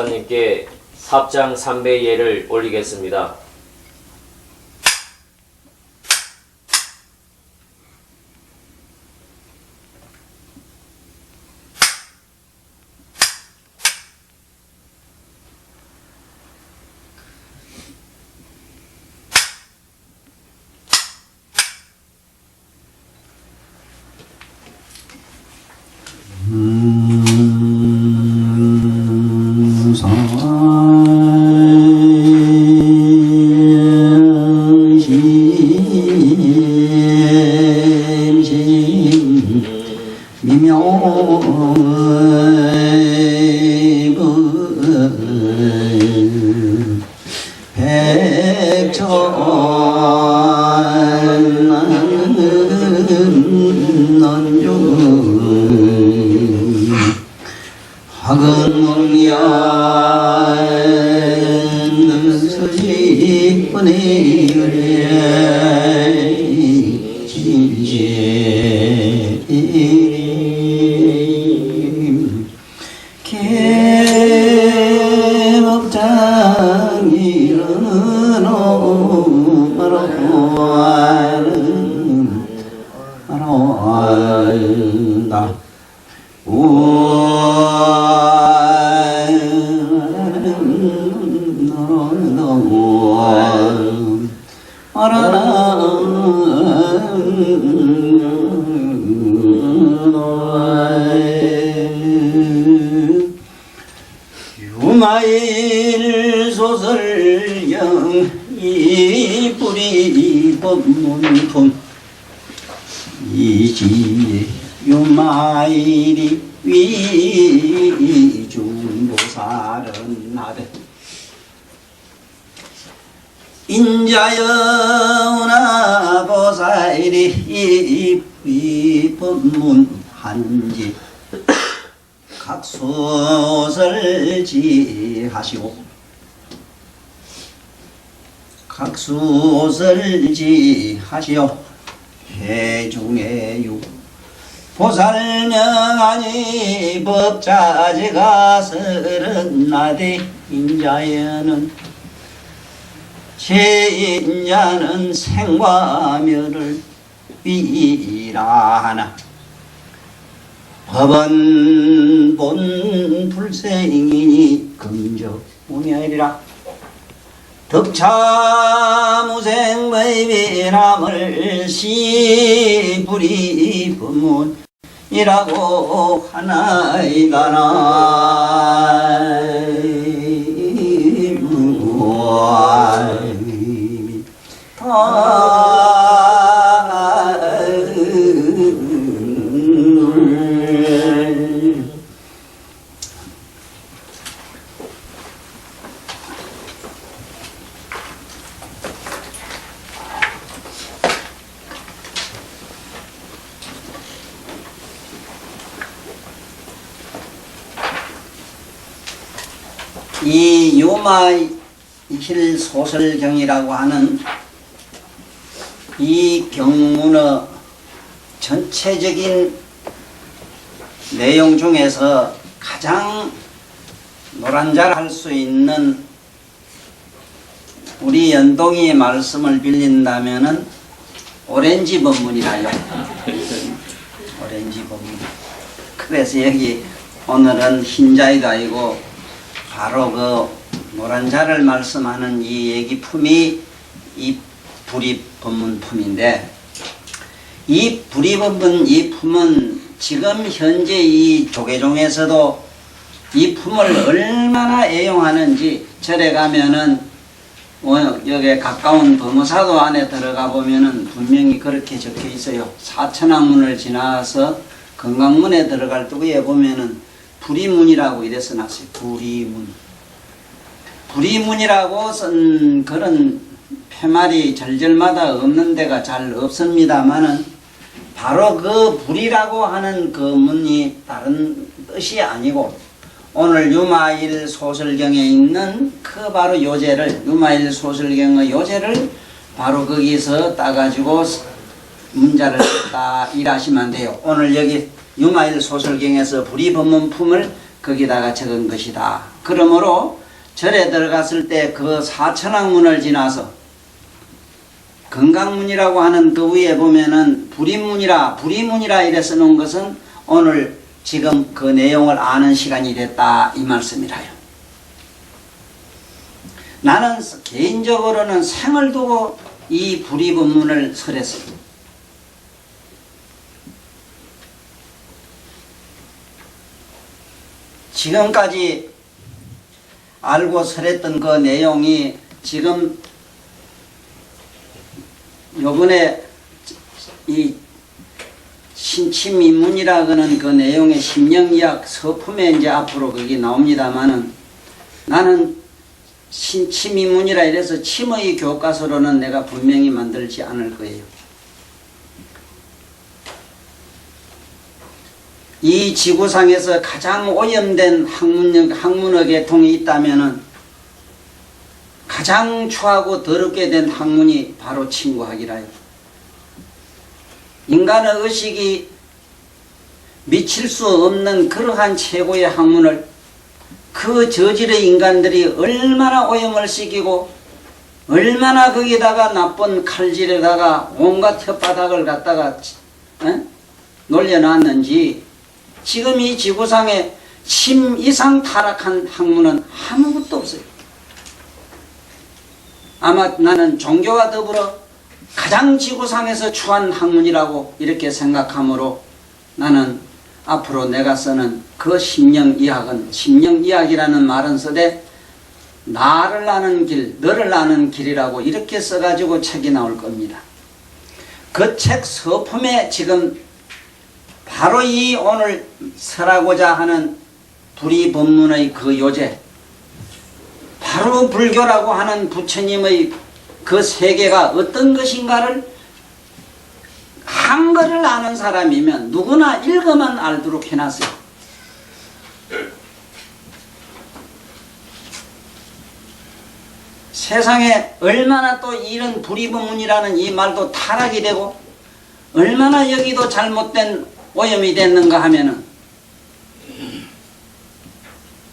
목사님께 삽장 3배 예를 올리겠습니다. 유마일 소설경 이 뿌리 법문품 이지 유마일이 위중보살은 나대 인자여나 보살이 이 법문한지 각수설지하시오 해중의 유 보살명하니 법자제가 서른나대 인자여는 제인자는 생과멸을 위라하나 법은 본 불생이니 금적 무멸이라 덕차무생의 비람을 시부리 법문이라고 하나이다나 이 유마일 소설경이라고 하는 이 경문의 전체적인 내용 중에서 가장 노란자할 수 있는 우리 연동이의 말씀을 빌린다면은 오렌지 법문이라요. 오렌지 법문. 그래서 여기 오늘은 흰자이도 아니고 바로 그 노란자를 말씀하는 이 얘기품이 이 불입법문품인데, 이 불입법문 이 품은 지금 현재 이 조계종에서도 이 품을 얼마나 애용하는지 절에 가면은 여기 가까운 범어사도 안에 들어가 보면은 분명히 그렇게 적혀 있어요. 사천왕문을 지나서 건강문에 들어갈 때 위에 보면은 불이문이라고 이래서 놨어요. 불이문. 불이문이라고 쓴 그런 푯말이 절절마다 없는 데가 잘 없습니다만은 바로 그 불이라고 하는 그 문이 다른 뜻이 아니고 오늘 유마일 소설경에 있는 그 바로 요제를, 유마일 소설경의 요제를 바로 거기서 따가지고 문자를 딱 일하시면 돼요. 오늘 여기 유마일 소설경에서 불이법문품을 거기다가 적은 것이다. 그러므로 절에 들어갔을 때 그 사천왕문을 지나서 건강문이라고 하는 그 위에 보면은 불의문이라 이래 써놓은 것은 오늘 지금 그 내용을 아는 시간이 됐다 이 말씀이라요. 나는 개인적으로는 생을 두고 이 불의법문을 설했습니다. 지금까지 알고 설했던 그 내용이 지금 요번에 이 신침입문이라는 그 내용의 심령이학 서품에 이제 앞으로 그게 나옵니다만은 나는 신침입문이라 이래서 침의 교과서로는 내가 분명히 만들지 않을 거예요. 이 지구상에서 가장 오염된 학문의 계통이 있다면은 가장 추하고 더럽게 된 학문이 바로 친구학이라요. 인간의 의식이 미칠 수 없는 그러한 최고의 학문을 그 저질의 인간들이 얼마나 오염을 시키고 얼마나 거기다가 나쁜 칼질에다가 온갖 혓바닥을 갖다가 놀려놨는지 지금 이 지구상에 침 이상 타락한 학문은 아무것도 없어요. 아마 나는 종교와 더불어 가장 지구상에서 추한 학문이라고 이렇게 생각하므로 나는 앞으로 내가 쓰는 그 심령이학은 심령이학이라는 말은 써대 나를 아는 길, 너를 아는 길이라고 이렇게 써가지고 책이 나올 겁니다. 그 책 서품에 지금 바로 이 오늘 설하고자 하는 불의법문의 그 요제, 바로 불교라고 하는 부처님의 그 세계가 어떤 것인가를 한글을 아는 사람이면 누구나 읽어만 알도록 해놨어요. 세상에 얼마나 또 이런 불의법문이라는 이 말도 타락이 되고 얼마나 여기도 잘못된 오염이 됐는가 하면은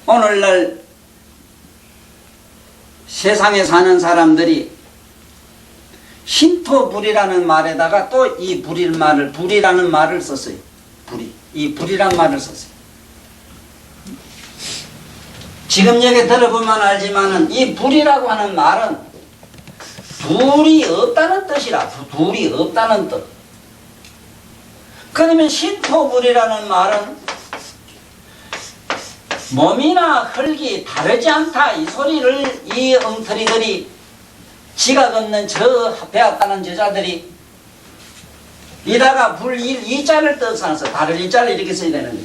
오늘날 세상에 사는 사람들이 신토불이라는 말에다가 또 이 불이라는 말을 썼어요. 이 불이란 말을 썼어요. 지금 여기 들어보면 알지만은 이 불이라고 하는 말은 둘이 없다는 뜻이라. 둘이 없다는 뜻. 그러면 신토불이라는 말은 몸이나 흙이 다르지 않다 이 소리를 이 엉터리들이 지각 없는 저 배웠다는 저자들이 이다가 불 이자를 떠서 다른 이자를 이렇게 써야 되는데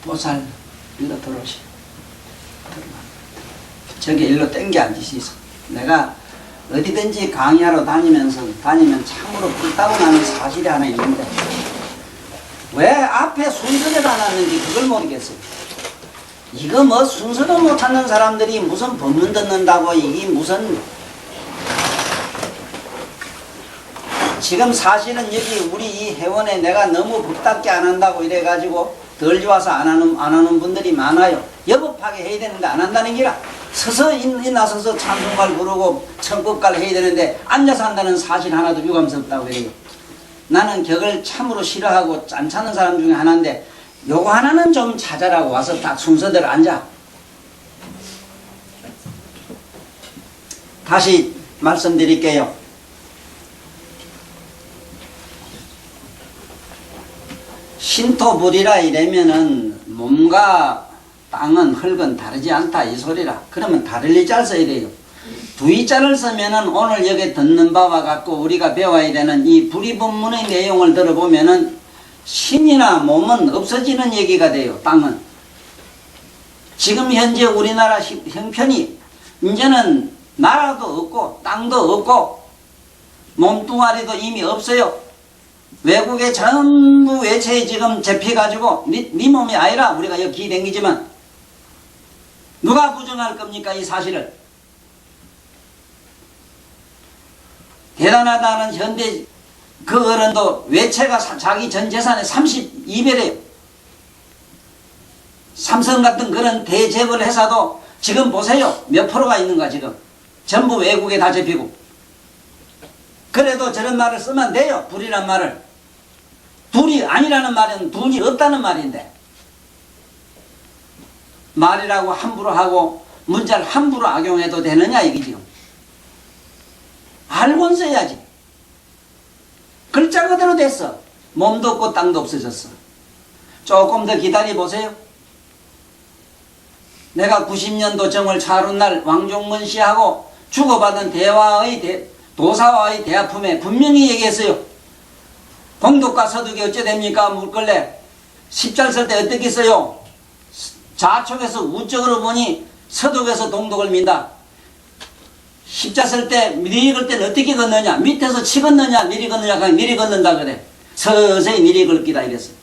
보살 일로 들어오시. 저기 일로 땡겨 앉으시소. 내가 어디든지 강의하러 다니면 참으로 불타고 나는 사실이 하나 있는데 왜 앞에 순서를 안 하는지 그걸 모르겠어요. 이거 뭐 순서도 못하는 사람들이 무슨 법문 듣는다고 이게 무슨 지금 사실은 여기 우리 이 회원에 내가 너무 법답게 안 한다고 이래가지고 덜 좋아서 안 하는 분들이 많아요. 여법하게 해야 되는데 안 한다는 기라. 서서 나서서 찬송가를 부르고 청법가를 해야 되는데 앉아서 한다는 사실 하나도 유감스럽다고 그래요. 나는 격을 참으로 싫어하고 안 찾는 사람 중에 하나인데 요거 하나는 좀 찾아라고 와서 딱 순서대로 앉아. 다시 말씀드릴게요. 신토불이라 이러면은 몸과 땅은 흙은 다르지 않다 이 소리라. 그러면 다를 이자를 써야 돼요. 두 이자를 쓰면은 오늘 여기 듣는 바와 같고 우리가 배워야 되는 이 불의법문의 내용을 들어보면은 신이나 몸은 없어지는 얘기가 돼요. 땅은 지금 현재 우리나라 형편이 이제는 나라도 없고 땅도 없고 몸뚱아리도 이미 없어요. 외국에 전부 외체에 지금 잡혀가지고 네 몸이 아니라 우리가 여기 댕기지만 누가 부정할 겁니까 이 사실을. 대단하다는 현대 그 어른도 외채가 자기 전 재산의 32배래요. 삼성 같은 그런 대재벌 회사도 지금 보세요. 몇 프로가 있는가 지금. 전부 외국에 다 접히고. 그래도 저런 말을 쓰면 돼요. 불이란 말을. 불이 아니라는 말은 돈이 없다는 말인데. 말이라고 함부로 하고 문자를 함부로 악용해도 되느냐 이게 지금. 알고는 써야지. 글자 그대로 됐어. 몸도 없고 땅도 없어졌어. 조금 더 기다려보세요. 내가 90년도 정월 차룬날 왕종문 씨하고 주고받은 도사와의 대화품에 분명히 얘기했어요. 공덕과 서둑이 어째 됩니까? 묻걸래. 십잘 쓸 때 어떻게 써요? 좌측에서 우측으로 보니 서독에서 동독을 민다. 십자 쓸 때 미리 걸 때는 어떻게 걷느냐? 밑에서 치 걷느냐? 미리 걷느냐? 그냥 미리 걷는다 그래. 서서히 미리 걷기다 이랬어요.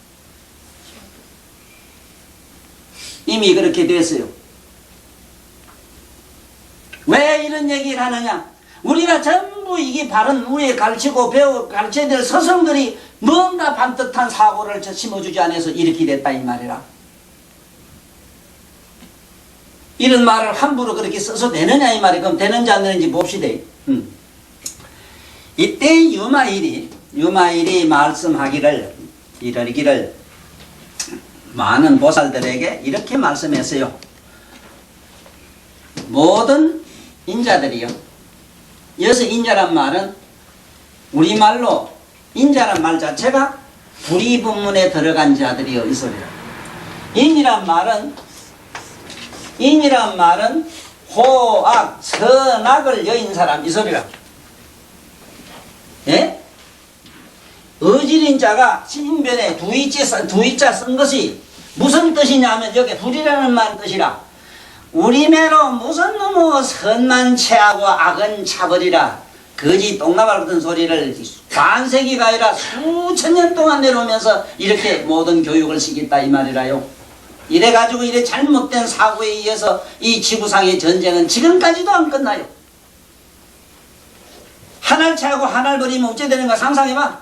이미 그렇게 됐어요. 왜 이런 얘기를 하느냐? 우리가 전부 이게 바른 우리에 가르치고 가르쳐야 될 서성들이 뭔가 반듯한 사고를 심어주지 않아서 이렇게 됐다 이 말이라. 이런 말을 함부로 그렇게 써서 되느냐 이 말이. 그럼 되는지 안 되는지 봅시다. 이때 유마일이 말씀하기를 이르기를 많은 보살들에게 이렇게 말씀했어요. 모든 인자들이요. 여기서 인자란 말은 우리말로 인자란 말 자체가 불이분문에 들어간 자들이요 이 소리라. 인이란 말은 호악, 선악을 여인 사람 이 소리라. 예? 어지린 자가 신변에 두이자 쓴 것이 무슨 뜻이냐 하면 여기 불이라는 말 뜻이라. 우리매로 무슨 놈의 선만 채하고 악은 차버리라. 거지 똥나발 같은 소리를 반세기가 아니라 수천 년 동안 내려오면서 이렇게 모든 교육을 시켰다 이 말이라요. 이래가지고 이래 잘못된 사고에 의해서 이 지구상의 전쟁은 지금까지도 안 끝나요. 하나를 채하고 하나를 버리면 어째 되는가 상상해봐.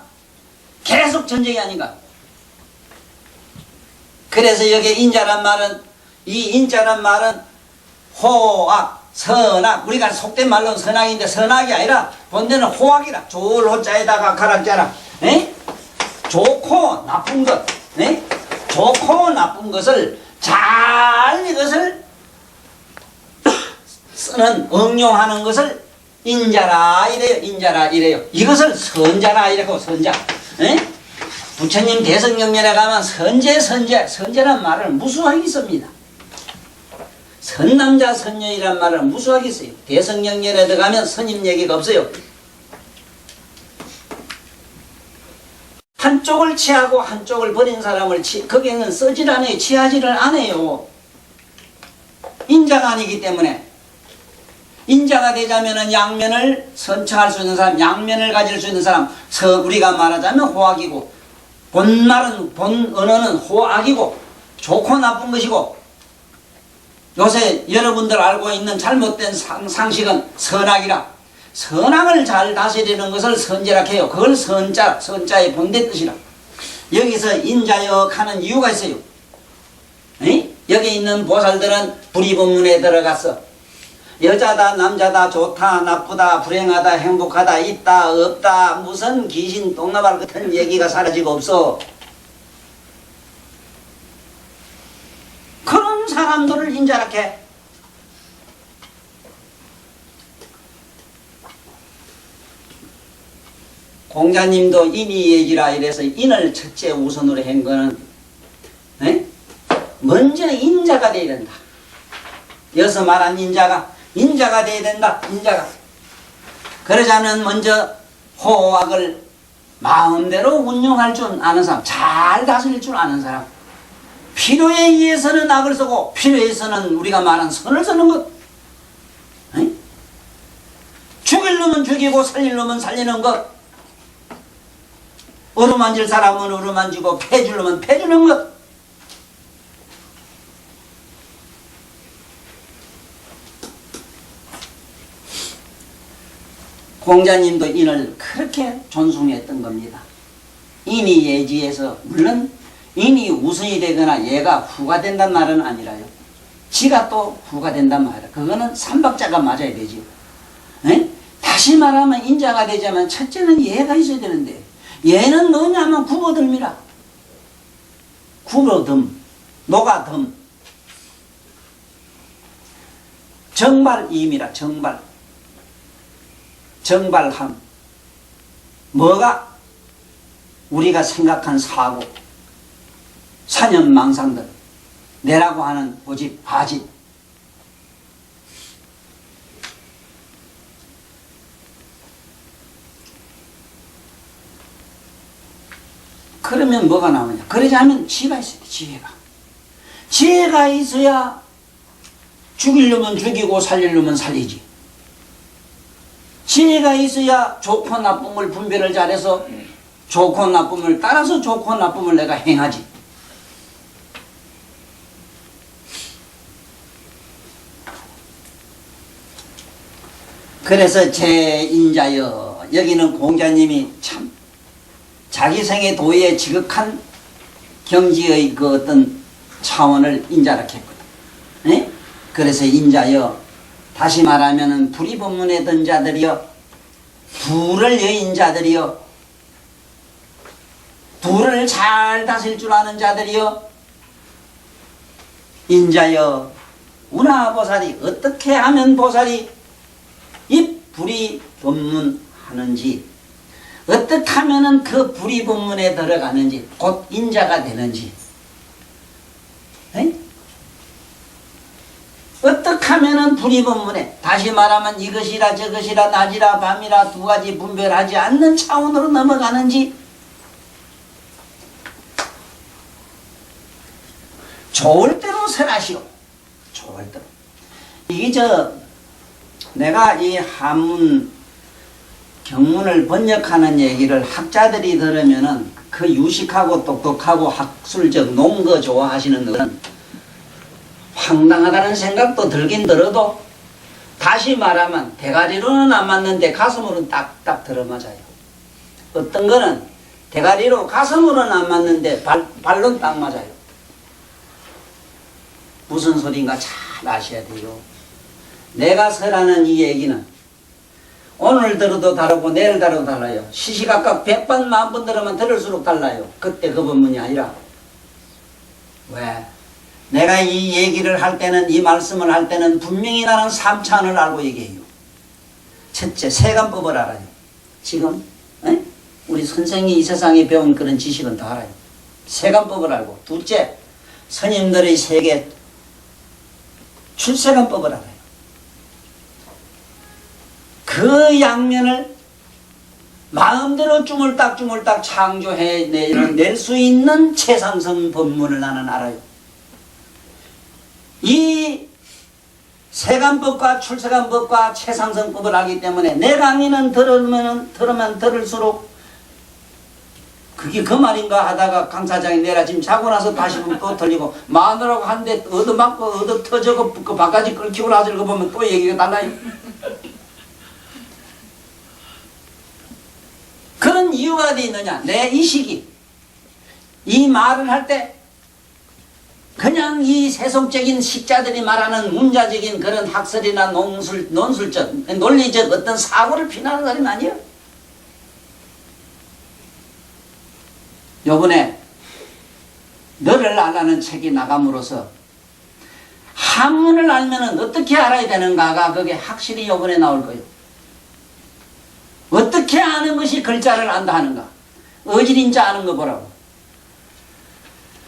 계속 전쟁이 아닌가. 그래서 여기 인자란 말은 호악, 선악. 우리가 속된 말로는 선악인데 선악이 아니라 본데는 호악이라. 좋을 호자에다가 가락자라. 좋고 나쁜 것. 좋고 나쁜 것을 잘 이것을 쓰는 응용하는 것을 인자라 이래요. 이것을 선자라 이래고 선자. 부처님 대성경전에 가면 선제란 말을 무수하게 씁니다. 선남자 선녀이란 말을 무수하게 써요. 대성경전에 들어가면 스님 얘기가 없어요. 한쪽을 취하고 한쪽을 버린 사람을 거기에는 쓰질 않아요. 취하지를 않아요. 인자가 아니기 때문에. 인자가 되자면은 양면을 선처할 수 있는 사람, 양면을 가질 수 있는 사람, 우리가 말하자면 호악이고, 본 언어는 호악이고, 좋고 나쁜 것이고, 요새 여러분들 알고 있는 잘못된 상식은 선악이라. 선악을 잘 다스리는 것을 선제라 해요. 그걸 선자의 본대 뜻이라. 여기서 인자역 하는 이유가 있어요. 여기 있는 보살들은 불이본문에 들어갔어. 여자다 남자다 좋다 나쁘다 불행하다 행복하다 있다 없다 무슨 귀신 똥나발 같은 얘기가 사라지고 없어. 그런 사람들을 인자라 해. 공자님도 인이 얘기라 이래서 인을 첫째 우선으로 한 거는 먼저 인자가 돼야 된다. 여기서 말한 인자가 돼야 된다. 인자가. 그러자면 먼저 호악을 마음대로 운용할 줄 아는 사람, 잘 다스릴 줄 아는 사람. 필요에 의해서는 악을 쓰고 필요에 의해서는 우리가 말한 선을 쓰는 것. 죽일 놈은 죽이고 살릴 놈은 살리는 것. 어루만질 사람은 어루만지고 패줄 놈은 패주는 것. 공자님도 인을 그렇게 존중했던 겁니다. 인이 예지에서 물론 인이 우선이 되거나 얘가 후가 된단 말은 아니라요. 지가 또 후가 된단 말이야. 그거는 삼박자가 맞아야 되지. 에? 다시 말하면 인자가 되자면 첫째는 얘가 있어야 되는데 얘는 뭐냐면 구보듬이라. 구보듬, 노가듬, 정발임이라. 정발, 정발함. 뭐가 우리가 생각한 사고, 사념망상들, 내라고 하는 고집, 바집. 그러면 뭐가 나오냐? 그러자면 지혜가 있어야 돼, 지혜가. 지혜가 있어야 죽이려면 죽이고 살리려면 살리지. 지혜가 있어야 좋고 나쁨을 분별을 잘해서 좋고 나쁨을 따라서 좋고 나쁨을 내가 행하지. 그래서 제인자여, 여기는 공자님이 참 자기 생의 도에 지극한 경지의 그 어떤 차원을 인자라 했거든. 네? 그래서 인자여, 다시 말하면은 불의법문에 든 자들이여, 둘을 여인 자들이여, 둘을 잘 다스릴 줄 아는 자들이여, 인자여, 운하보살이 어떻게 하면 보살이 이 불의법문 하는지, 어떻게 하면은 그 불의법문에 들어가는지, 곧 인자가 되는지, 에? 어떻게 하면은 불의법문에, 다시 말하면 이것이라 저것이라 낮이라 밤이라 두 가지 분별하지 않는 차원으로 넘어가는지, 좋을 대로 설하시오. 좋을 대로. 이게 내가 이 한문 경문을 번역하는 얘기를 학자들이 들으면은 그 유식하고 똑똑하고 학술적 논거 좋아하시는 분은 황당하다는 생각도 들긴 들어도, 다시 말하면 대가리로는 안 맞는데 가슴으로는 딱딱 들어맞아요. 어떤 거는 대가리로 가슴으로는 안 맞는데 발로는 딱 맞아요. 무슨 소린가 잘 아셔야 돼요. 내가 설하는 이 얘기는 오늘 들어도 다르고 내일 들어도 달라요. 시시각각 100번 10,000번 들으면 들을수록 달라요. 그때 그 법문이 아니라. 왜? 내가 이 얘기를 할 때는, 이 말씀을 할 때는 분명히 나는 삼차원을 알고 얘기해요. 첫째, 세간법을 알아요. 지금 우리 선생이 이 세상에 배운 그런 지식은 다 알아요. 세간법을 알고. 둘째, 스님들의 세계 출세간법을 알아요. 그 양면을 마음대로 주물딱 창조해낼 수 있는 최상승 법문을 나는 알아요. 이 세간법과 출세간법과 최상승법을 알기 때문에 내 강의는 들으면 들을수록 그게 그 말인가 하다가 강사장이 내라 지금 자고 나서 다시 보면 또 들리고, 마누라고 한 대 얻어맞고 얻어 터져고 그 바가지 끌키고 나서 거 보면 또 얘기가 달라요. 그런 이유가 어디 있느냐? 내 의식이 이 말을 할 때 그냥 이 세속적인 식자들이 말하는 문자적인 그런 학설이나 논술적, 논리적 어떤 사고를 비난하는 사람이 아니에요. 요번에 너를 알라는 책이 나감으로써 한문을 알면은 어떻게 알아야 되는가가 그게 확실히 요번에 나올 거예요. 어떻게 아는 것이 글자를 안다 하는가? 어질인자 아는 거 보라고.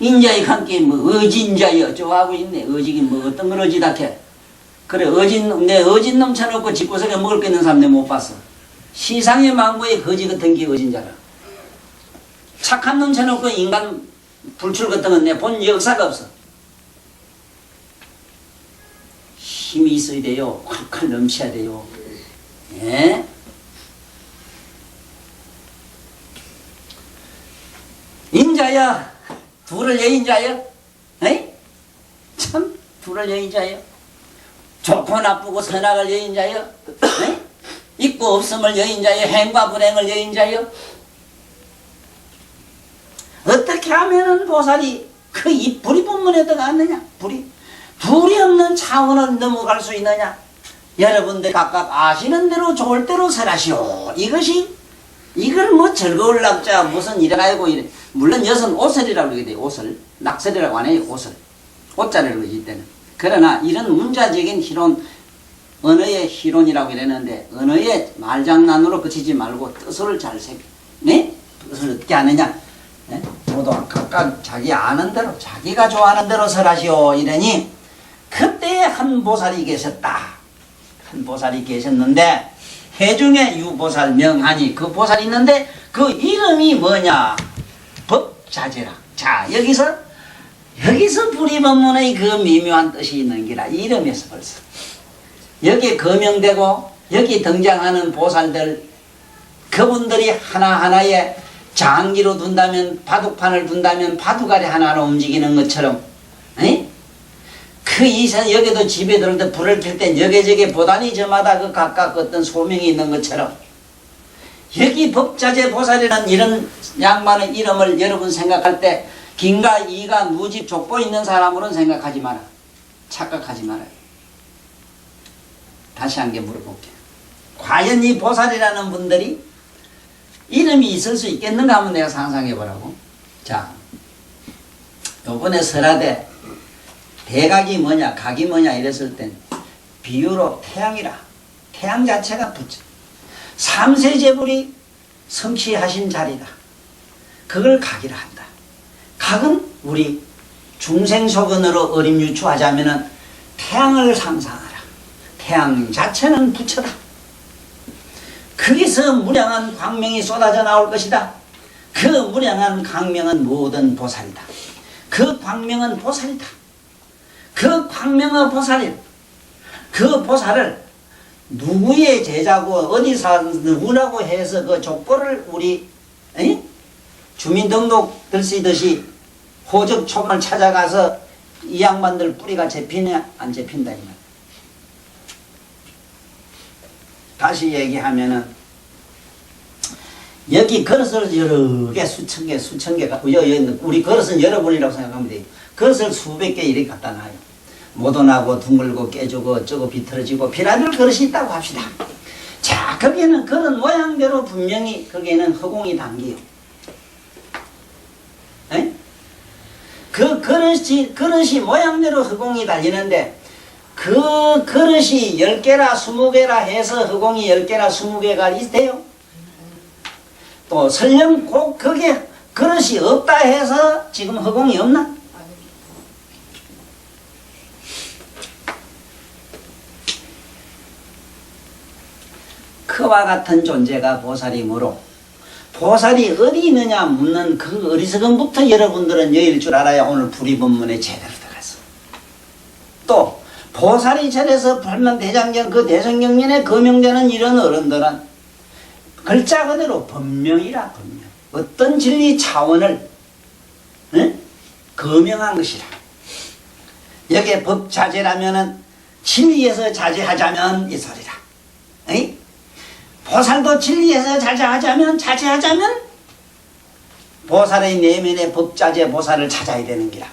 인자의 관계 뭐 어진자여 저하고 있네. 어지기 뭐 어떤 걸 어지다해. 그래 내 어진 넘쳐놓고 집구석에 먹을 거 있는 사람 내가 못 봤어. 시상의 망고에 거지 같은 게 어진자라. 착한 놈 쳐놓고 인간 불출 같은 건 내 본 역사가 없어. 힘이 있어야 돼요. 콸콸 넘쳐야 돼요. 예? 인자야, 둘을 여인자야? 에이? 참, 둘을 여인자야? 좋고 나쁘고 선악을 여인자야? 에이? 있고 없음을 여인자여 행과 불행을 여인자여. 어떻게 하면은 보살이 그 이 불이분문에 들어갔느냐? 불이 없는 차원을 넘어갈 수 있느냐? 여러분들 각각 아시는 대로 좋을 대로 설하시오. 이걸 뭐 즐거울락자 무슨 이래가지고 이래. 물론 여선 오설이라고 그러게 돼요. 오설. 낙설이라고 안 해요. 오설. 오자를 그러지 때는. 그러나 이런 문자적인 희론, 언어의 희론이라고 이랬는데 언어의 말장난으로 그치지 말고 뜻을 잘 새겨. 네? 뜻을 어떻게 하느냐? 네? 모두 각각 자기 아는 대로 자기가 좋아하는 대로 설하시오. 이러니 그때에 한 보살이 계셨다. 한 보살이 계셨는데 해중에 유보살 명하니 그 보살이 있는데 그 이름이 뭐냐? 법자제라. 자, 여기서 불이법문의 그 미묘한 뜻이 있는 기라. 이름에서 벌써 여기에 거명되고 여기 등장하는 보살들 그분들이 하나하나의 장기로 둔다면 바둑판을 둔다면 바둑알이 하나하나 움직이는 것처럼 그 이상 여기도 집에 들을 때 불을 켤 때 여기저기 보다니 저마다 그 각각 어떤 소명이 있는 것처럼 여기 법자제 보살이라는 이런 양반의 이름을 여러분 생각할 때 긴가 이가 누집 족보 있는 사람으로는 생각하지 마라. 착각하지 말아요. 다시 한 개 물어볼게요. 과연 이 보살이라는 분들이 이름이 있을 수 있겠는가 하면 내가 상상해 보라고. 자, 요번에 설하되 대각이 뭐냐 각이 뭐냐 이랬을 땐 비유로 태양이라. 태양 자체가 부처. 삼세제불이 성취하신 자리다. 그걸 각이라 한다. 각은 우리 중생소견으로 어림유추하자면은 태양을 상상하라. 태양 자체는 부처다. 거기서 무량한 광명이 쏟아져 나올 것이다. 그 무량한 광명은 모든 보살이다. 그 광명은 보살이다. 그 광명의 보살이 그 보살을 누구의 제자고 어디서 누구라고 해서 그 족보를 우리 주민등록 들쓰듯이 호적초본을 찾아가서 이 양반들 뿌리가 잡히냐 안 잡힌다 이 말. 다시 얘기하면은 여기 그릇을 여러 개 수천 개가 우리 그릇은 여러분이라고 생각하면 돼요. 그릇을 수백 개 이렇게 갖다 놔요. 모던하고 둥글고 깨지고 어쩌고 비틀어지고 비라들 그릇이 있다고 합시다. 자, 거기에는 그런 모양대로 분명히 거기에는 허공이 담겨요. 에? 그 그릇이 모양대로 허공이 달리는데 그 그릇이 10개라 20개라 해서 허공이 10개라 20개가 있대요. 또 설령 꼭 그게 그릇이 없다 해서 지금 허공이 없나? 그와 같은 존재가 보살이므로 보살이 어디 있느냐 묻는 그 어리석음부터 여러분들은 여일 줄 알아야 오늘 불이법문에 제대로 들어가서 또 보살이 절에서 팔면 대장경 그 대성경면에 거명되는 이런 어른들은 글자 그대로 법명이라 법명 어떤 진리 차원을 거명한 것이라. 여기에 법자제라면은 진리에서 자제하자면 이 소리라. 보살도 진리에서 자제하자면 보살의 내면의 법자제 보살을 찾아야 되는 기라.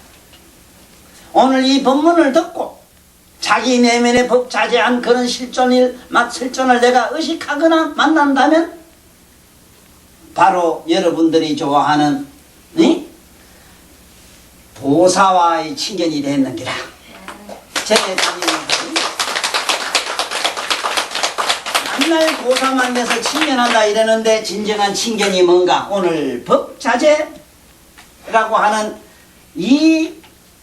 오늘 이 법문을 듣고 자기 내면의 법자제한 그런 실존을 내가 의식하거나 만난다면 바로 여러분들이 좋아하는 보사와의 친견이 되는 기라. 맨날 보사만 돼서 친견한다 이러는데 진정한 친견이 뭔가? 오늘 법자제라고 하는 이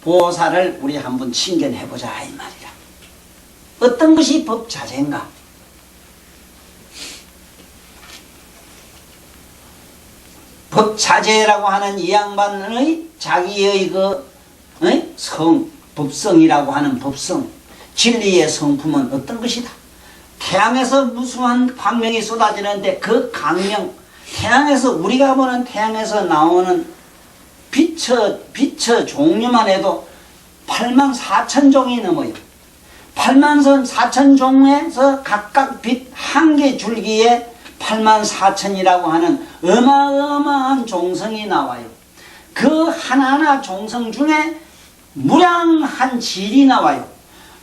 보살을 우리 한번 친견해보자 이 말이야. 어떤 것이 법자제인가? 법자제라고 하는 이 양반의 자기의 법성이라고 하는 법성, 진리의 성품은 어떤 것이다? 태양에서 무수한 광명이 쏟아지는데 그 광명, 태양에서 우리가 보는 태양에서 나오는 빛의 종류만 해도 84,000종이 넘어요. 84,000종에서 각각 빛 한 개 줄기에 84,000이라고 하는 어마어마한 종성이 나와요. 그 하나하나 종성 중에 무량한 질이 나와요.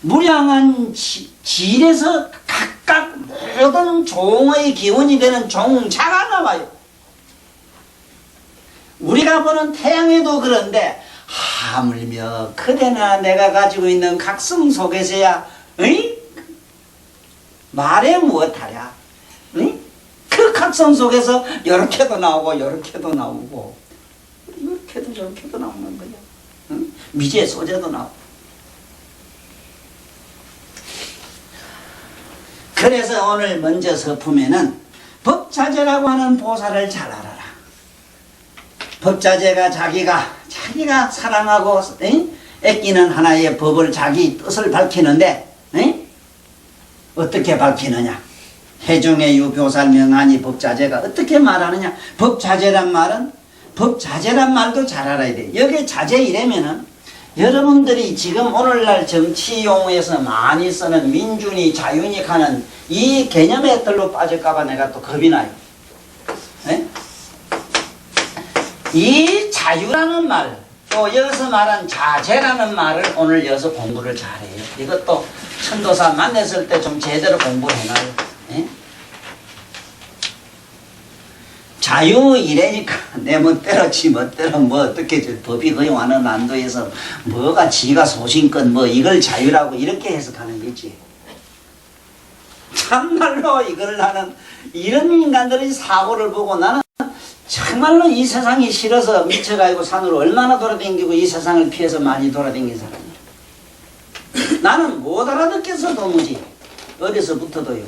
무량한 질에서 각각 모든 종의 기원이 되는 종자가 나와요. 우리가 보는 태양에도 그런데 하물며 그대나 내가 가지고 있는 각성 속에서야 말해 무엇하랴. 그 각성 속에서 이렇게도 나오고 이렇게도 나오고 이렇게도 저렇게도 나오는 거야. 미제 소재도 나오고. 그래서 오늘 먼저 서품에는 법자재라고 하는 보살을 잘 알아라. 법자재가 자기가 사랑하고 애끼는 하나의 법을 자기 뜻을 밝히는데 어떻게 밝히느냐. 해중의 유교살 명하니 법자재가 어떻게 말하느냐. 법자재란 말도 잘 알아야 돼. 여기 자재이라면은 여러분들이 지금 오늘날 정치 용어에서 많이 쓰는 민주니 자유니 하는 이 개념의 들로 빠질까봐 내가 또 겁이 나요. 이 자유라는 말, 또 여기서 말한 자재라는 말을 오늘 여기서 공부를 잘해요. 이것도 천도사 만났을 때 좀 제대로 공부를 해놔요. 자유이래니까 내 멋대로 지 멋대로 뭐 어떻게 법이 허용하는 난도에서 뭐가 지가 소신껏 뭐 이걸 자유라고 이렇게 해석하는 거지. 참말로 이걸 나는 이런 인간들의 사고를 보고 나는 정말로 이 세상이 싫어서 미쳐가지고 산으로 얼마나 돌아다니고 이 세상을 피해서 많이 돌아다닌 사람이야. 나는 못 알아듣겠어 도무지. 어디서부터도요.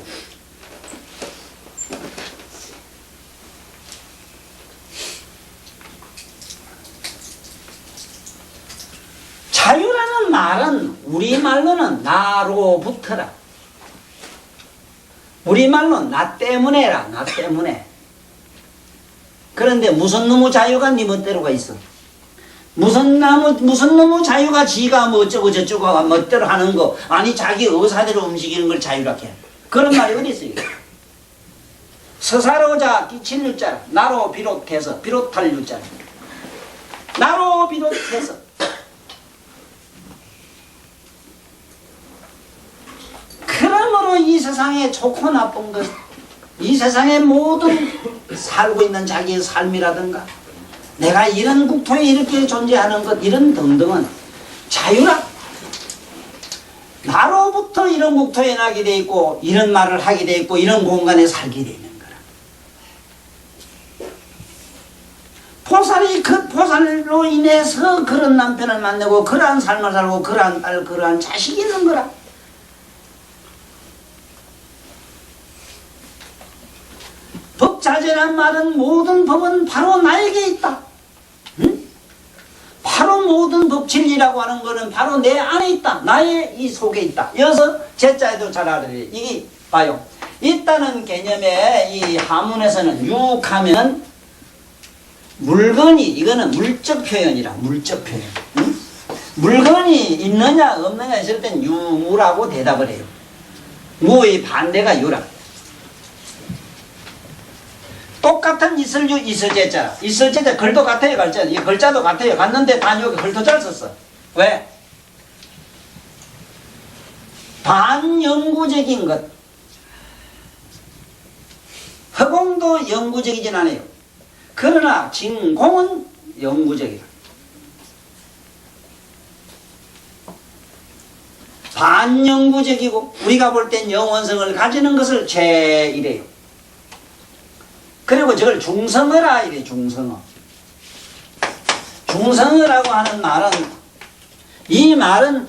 자유라는 말은 우리말로는 나로부터라. 우리말로 나 때문에라. 나 때문에. 그런데 무슨 놈의 자유가 네 멋대로가 있어. 무슨 놈의 자유가 지가 뭐 어쩌고 저쩌고 멋대로 하는 거 아니 자기 의사대로 움직이는 걸 자유라고 해. 그런 말이 어디 있어요. 서사로자 끼칠 유자 나로 비롯해서 비롯할 유자 나로 비롯해서 그러므로 이 세상에 좋고 나쁜 것 이 세상의 모든 살고 있는 자기의 삶이라든가 내가 이런 국토에 이렇게 존재하는 것 이런 등등은 자유라. 나로부터 이런 국토에 나게 돼 있고 이런 말을 하게 돼 있고 이런 공간에 살게 돼 있는 거라. 보살이 그 보살로 인해서 그런 남편을 만나고 그러한 삶을 살고 그러한 딸 그러한 자식이 있는 거라. 법자재란 말은 모든 법은 바로 나에게 있다. 응? 바로 모든 법진리라고 하는 것은 바로 내 안에 있다. 나의 이 속에 있다. 여기서 제자에도 잘 알아야 돼. 이게 봐요. 있다는 개념에 이 하문에서는 육하면 물건이 이거는 물적 표현이라. 물적 표현. 응? 물건이 있느냐 없느냐 했을 땐 유무라고 대답을 해요. 무의 반대가 유라. 똑같은 이설유 이설제자 이설제자 글도 같아요. 글자 이 글자도 같아요. 갔는데 단역에 글도 잘 썼어. 왜? 반영구적인 것. 허공도 영구적이진 않아요. 그러나 진공은 영구적이다. 반영구적이고 우리가 볼 땐 영원성을 가지는 것을 죄이래요. 그리고 저걸 중성어라 이래. 중성어. 중성어라고 하는 말은 이 말은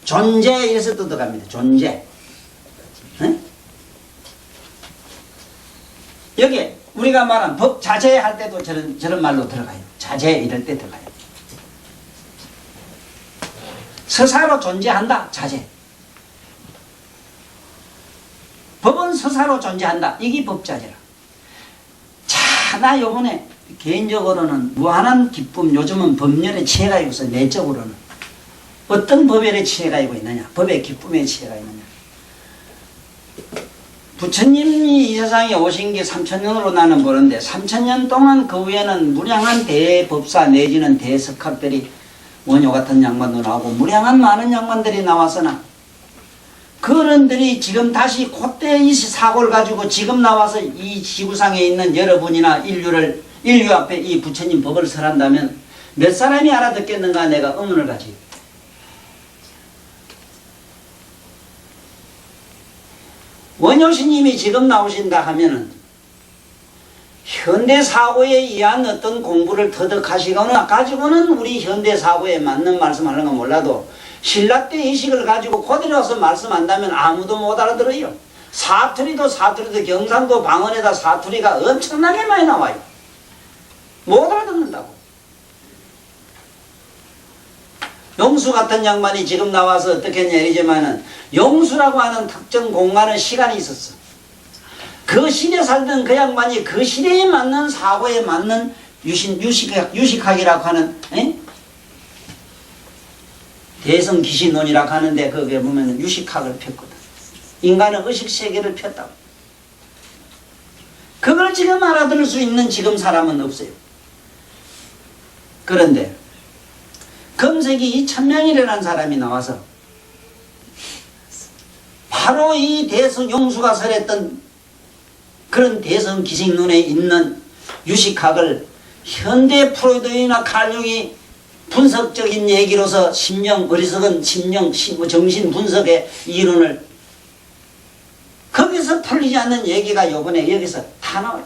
존재에서 뜯어갑니다. 존재. 응? 여기 우리가 말한 법 자재 할 때도 저런 말로 들어가요. 자재 이럴 때 들어가요. 서사로 존재한다. 자재. 법은 서사로 존재한다. 이게 법자재라. 나 요번에 개인적으로는 무한한 기쁨 요즘은 법률에 취해가 있어. 내적으로는 어떤 법에 취해가 있느냐? 법의 기쁨에 취해가 있느냐? 부처님이 이 세상에 오신 게 3000년으로 나는 보는데 3000년 동안 그 위에는 무량한 대법사 내지는 대석학들이 원효 같은 양반도 나오고 무량한 많은 양반들이 나왔으나 그런들이 지금 다시 그때 이 사고를 가지고 지금 나와서 이 지구상에 있는 여러분이나 인류 앞에 이 부처님 법을 설한다면 몇 사람이 알아듣겠는가 내가 의문을 가지고. 원효스님이 지금 나오신다 하면은 현대사고에 의한 어떤 공부를 터득하시거나 가지고는 우리 현대사고에 맞는 말씀하는 건 몰라도 신라 때 의식을 가지고 그대로 와서 말씀한다면 아무도 못 알아들어요. 사투리도 경상도 방언에다 사투리가 엄청나게 많이 나와요. 못 알아듣는다고. 용수 같은 양반이 지금 나와서 어떻게 했냐 이러지만은 용수라고 하는 특정 공간의 시간이 있었어. 그 시대에 살던 그 양반이 그 시대에 맞는 사고에 맞는 유식학이라고 하는 대성 기신론이라고 하는데 거기에 보면 유식학을 폈거든. 인간의 의식세계를 폈다고. 그걸 지금 알아들을 수 있는 지금 사람은 없어요. 그런데 금세기 2000명이라는 사람이 나와서 바로 이 대성 용수가 설했던 그런 대성 기식론에 있는 유식학을 현대 프로이드나 칼융이 분석적인 얘기로서 어리석은 정신 분석의 이론을 거기서 풀리지 않는 얘기가 요번에 여기서 다 나와요.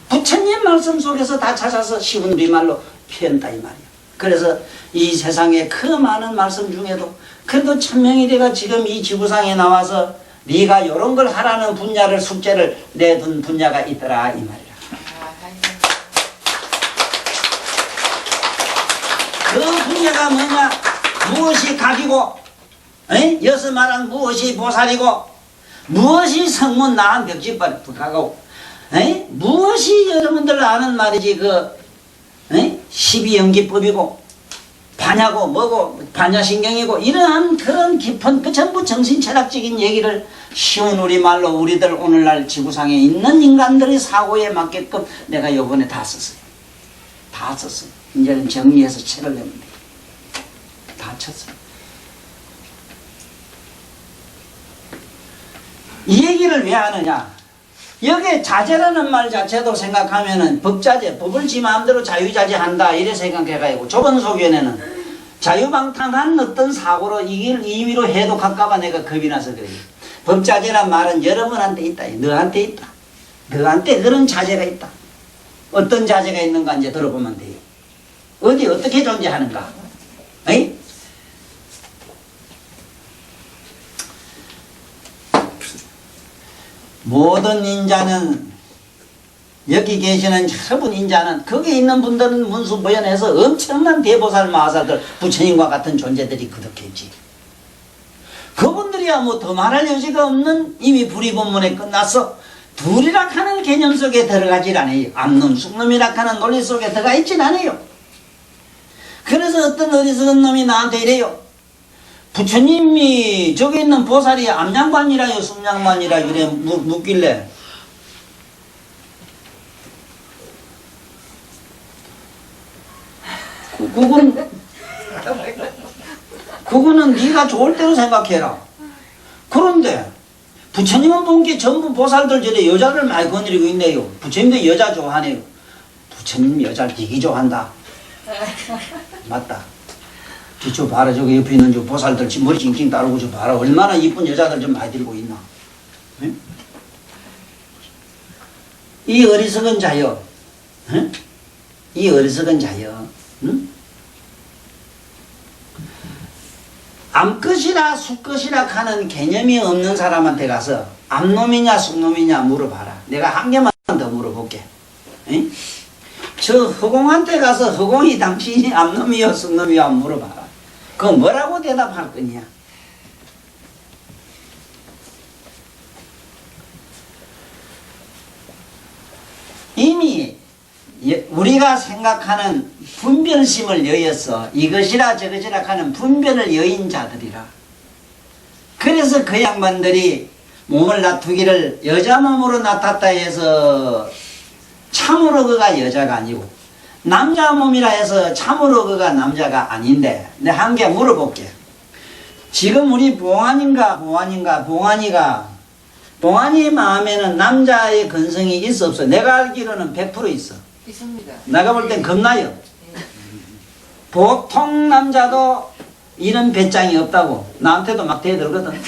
부처님 말씀 속에서 다 찾아서 쉬운 우리말로 표현다 이 말이에요. 그래서 이 세상에 그 많은 말씀 중에도 그래도 1000명이 내가 지금 이 지구상에 나와서 네가 요런 걸 하라는 분야를 숙제를 내둔 분야가 있더라 이 말이야. 그 분야가 뭐냐? 무엇이 각이고 여서 말한 무엇이 보살이고 무엇이 성문 나한 벽지발 북하고 무엇이 여러분들 아는 말이지 그 12연기법이고 반야고 뭐고 반야신경이고 이러한 그런 깊은 그 전부 정신철학적인 얘기를 쉬운 우리말로 우리들 오늘날 지구상에 있는 인간들의 사고에 맞게끔 내가 요번에 다 썼어요. 다 썼어요. 이제는 정리해서 책을 내면 돼요. 다 쳤어요. 이 얘기를 왜 하느냐? 여기에 자제라는 말 자체도 생각하면은 법자제, 법을 지 마음대로 자유자재한다 이래 생각해가지고 좁은 소견에는 자유방탕한 어떤 사고로 이길 임의로 해독할까봐 내가 겁이 나서 그래요. 법자제란 말은 여러분한테 있다. 너한테 있다. 너한테 그런 자제가 있다. 어떤 자제가 있는가 이제 들어보면 돼요. 어디 어떻게 존재하는가? 에이? 모든 인자는 여기 계시는 여러분 인자는 거기 있는 분들은 문수부연해서 엄청난 대보살 마하사들 부처님과 같은 존재들이 그득했지. 그분들이야 뭐 더 말할 여지가 없는 이미 불이본문에 끝났어. 둘이라 하는 개념 속에 들어가질 않아요. 암놈 쑥놈이라 하는 논리 속에 들어가 있진 않아요. 그래서 어떤 어리석은 놈이 나한테 이래요. 부처님이 저기 있는 보살이 암양반이라요 숭양반이라 이래 묻길래 그거는 네가 좋을 대로 생각해라. 그런데 부처님은 본 게 전부 보살들 저래 여자를 많이 거느리고 있네요. 부처님도 여자 좋아하네요. 부처님 여자를 되게 좋아한다. 맞다. 저 봐라 저기 옆에 있는 저 보살들 머리 찡찡 따르고 저 봐라 얼마나 이쁜 여자들 좀 많이 들고 있나. 응? 이 어리석은 자여, 응? 이 어리석은 자여, 응? 암것이라 수것이라 하는 개념이 없는 사람한테 가서 암놈이냐 쑥놈이냐 물어봐라. 내가 한 개만 더 물어볼게. 응? 저 허공한테 가서 허공이 당신이 암놈이요 쑥놈이요 물어봐라. 그거 뭐라고 대답할 거냐? 이미 우리가 생각하는 분별심을 여였어. 이것이라 저것이라 하는 분별을 여인 자들이라. 그래서 그 양반들이 몸을 나투기를 여자 몸으로 나탔다 해서 참으로 그가 여자가 아니고 남자 몸이라 해서 참으로 그가 남자가 아닌데 내가 한 개 물어볼게. 지금 우리 봉안이가 봉안이 마음에는 남자의 근성이 있어 없어? 내가 알기로는 100% 있어. 있습니다. 내가 볼 땐 겁나요. 보통 남자도 이런 배짱이 없다고 나한테도 막 대들거든.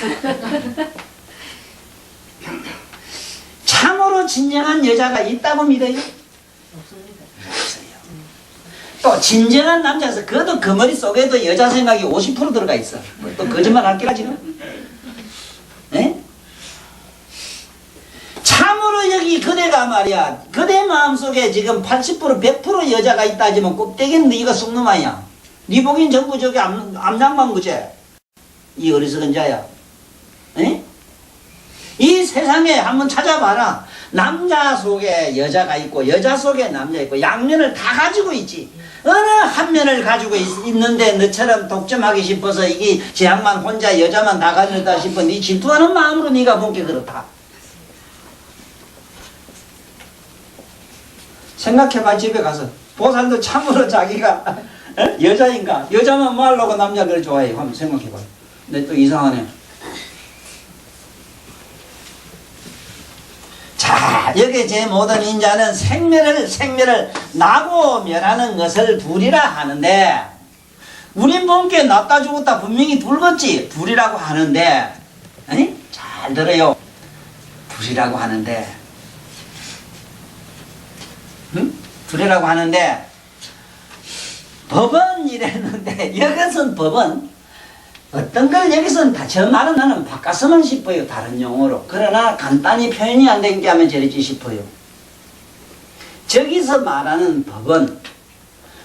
참으로 진정한 여자가 있다고 믿어요? 없습니다. 없어요. 또 진정한 남자에서 그것도 그 머릿속에도 여자 생각이 50% 들어가 있어. 또 거짓말 할게라 지금? 에? 참으로 여기 그대가 말이야, 그대 마음속에 지금 80% 100% 여자가 있다 하지만 꼭대기는 네가 쑥놈아야. 네 보기엔 전부 저기 암장만 그제 이 어리석은 자야. 에? 이 세상에 한번 찾아봐라. 남자 속에 여자가 있고 여자 속에 남자 있고 양면을 다 가지고 있지. 어느 한 면을 가지고 있는데 너처럼 독점하기 싶어서 이게 제 양만 혼자 여자만 다 가졌다 싶어 네 질투하는 마음으로 네가 본 게 그렇다. 생각해봐. 집에 가서 보살도 참으로 자기가 여자인가? 여자만 뭐 하려고 남자들 좋아해? 한번 생각해봐. 근데 또 이상하네. 자, 여기 제 모든 인자는 생멸을 나고 멸하는 것을 불이라 하는데 우리 본께 낫다 죽었다 분명히 불겠지. 불이라고 하는데 아니? 잘 들어요. 불이라고 하는데 불이라고 하는데 법은 이랬는데 여기서는 법은 어떤 걸 여기서는 다 저 말은 나는 바꿨으면 싶어요. 다른 용어로. 그러나 간단히 표현이 안 된 게 하면 저랬지 싶어요. 저기서 말하는 법은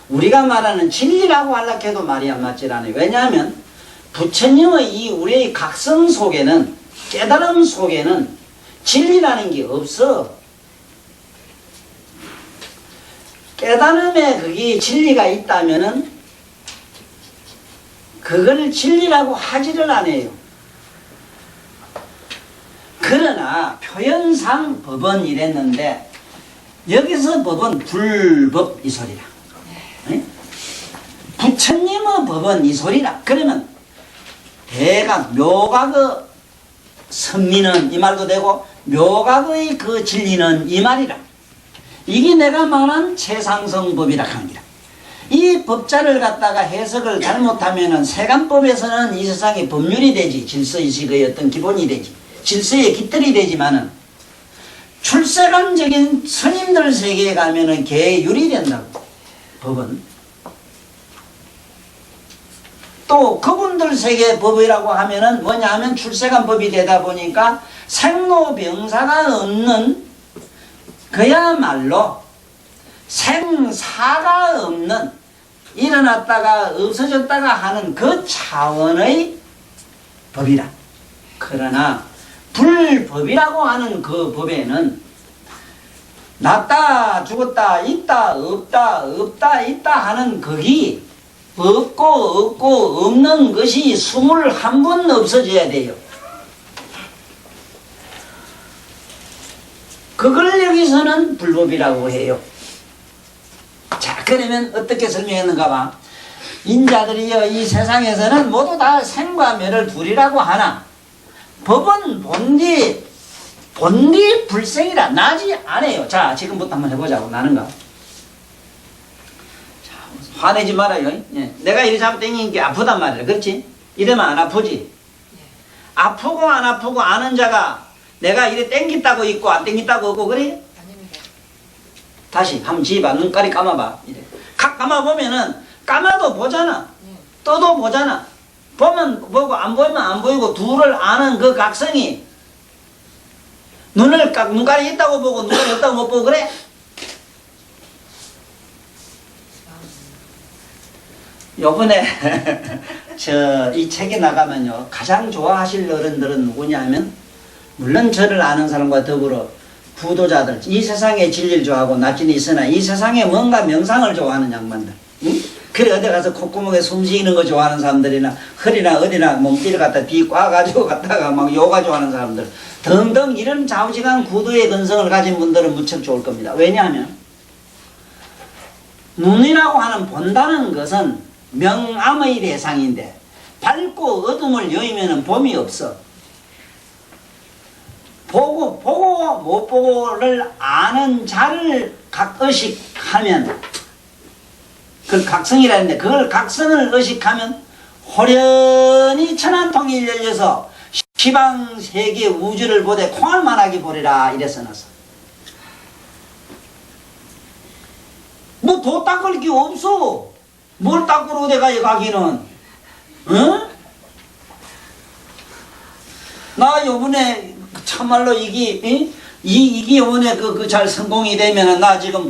우리가 말하는 진리라고 하려고 해도 말이 안 맞질 않아요. 왜냐하면 부처님의 이 우리의 각성 속에는 깨달음 속에는 진리라는 게 없어. 깨달음에 그게 진리가 있다면은 그걸 진리라고 하지를 않아요. 그러나 표현상 법은 이랬는데 여기서 법은 불법 이 소리라. 네? 부처님의 법은 이 소리라. 그러면 대각 묘각의 선미는 이 말도 되고 묘각의 그 진리는 이 말이라. 이게 내가 말한 최상승법이라 하는 거라. 이 법자를 갖다가 해석을 잘못하면은 세간법에서는 이 세상에 법률이 되지, 질서의식의 어떤 기본이 되지, 질서의 깃들이 되지만은 출세간적인 스님들 세계에 가면은 계율이 된다고. 법은 또 그분들 세계 법이라고 하면은 뭐냐 하면 출세간 법이 되다 보니까 생로병사가 없는 그야말로 생사가 없는 일어났다가 없어졌다가 하는 그 차원의 법이라. 그러나 불법이라고 하는 그 법에는 났다 죽었다 있다 없다 없다 있다 하는 거기 없고 없는 것이 21번 없어져야 돼요. 그걸 여기서는 불법이라고 해요. 자, 그러면 어떻게 설명했는가 봐. 인자들이여 이 세상에서는 모두 다 생과 멸을 둘이라고 하나 법은 본디 불생이라 나지 않아요. 자, 지금부터 한번 해보자고. 나는가? 자, 화내지 말아요. 예. 내가 이리 잡아당기는 게 아프단 말이야. 그렇지? 이러면 안 아프지? 아프고 안 아프고 아는 자가 내가 이래 땡겼다고 있고 안 땡겼다고 없고 그래? 아닙니다. 다시 한번 지봐. 눈깔이 감아봐. 이래. 각 감아보면은 감아도 보잖아. 떠도 보잖아. 보면 보고 안 보이면 안 보이고 둘을 아는 그 각성이 눈깔이 있다고 보고 눈깔이 없다고 못 보고 그래? 요번에 이 책에 나가면요 가장 좋아하실 어른들은 누구냐 하면 물론 저를 아는 사람과 더불어 부도자들, 이 세상에 진리를 좋아하고 낯진이 있으나 이 세상에 뭔가 명상을 좋아하는 양반들, 응? 그래 어디 가서 콧구멍에 숨 쉬는 거 좋아하는 사람들이나 허리나 어디나 몸띠를 갖다 뒤 꽈가지고 갔다가 막 요가 좋아하는 사람들 등등 이런 좌우지간 구도의 근성을 가진 분들은 무척 좋을 겁니다. 왜냐하면 눈이라고 하는 본다는 것은 명암의 대상인데 밝고 어둠을 여의면 봄이 없어. 보고 못 보고를 아는 자를 의식하면 그걸 각성이라는데 그걸 각성을 의식하면 호련히 천안통일 열려서 시방 세계 우주를 보되 콩알만하게 보리라 이래서 놨어. 뭐 도 닦을 게 없어. 뭘 닦으러 어디 가요 가기는. 응? 나 요번에 참말로 이게 요번에 잘 성공이 되면은 나 지금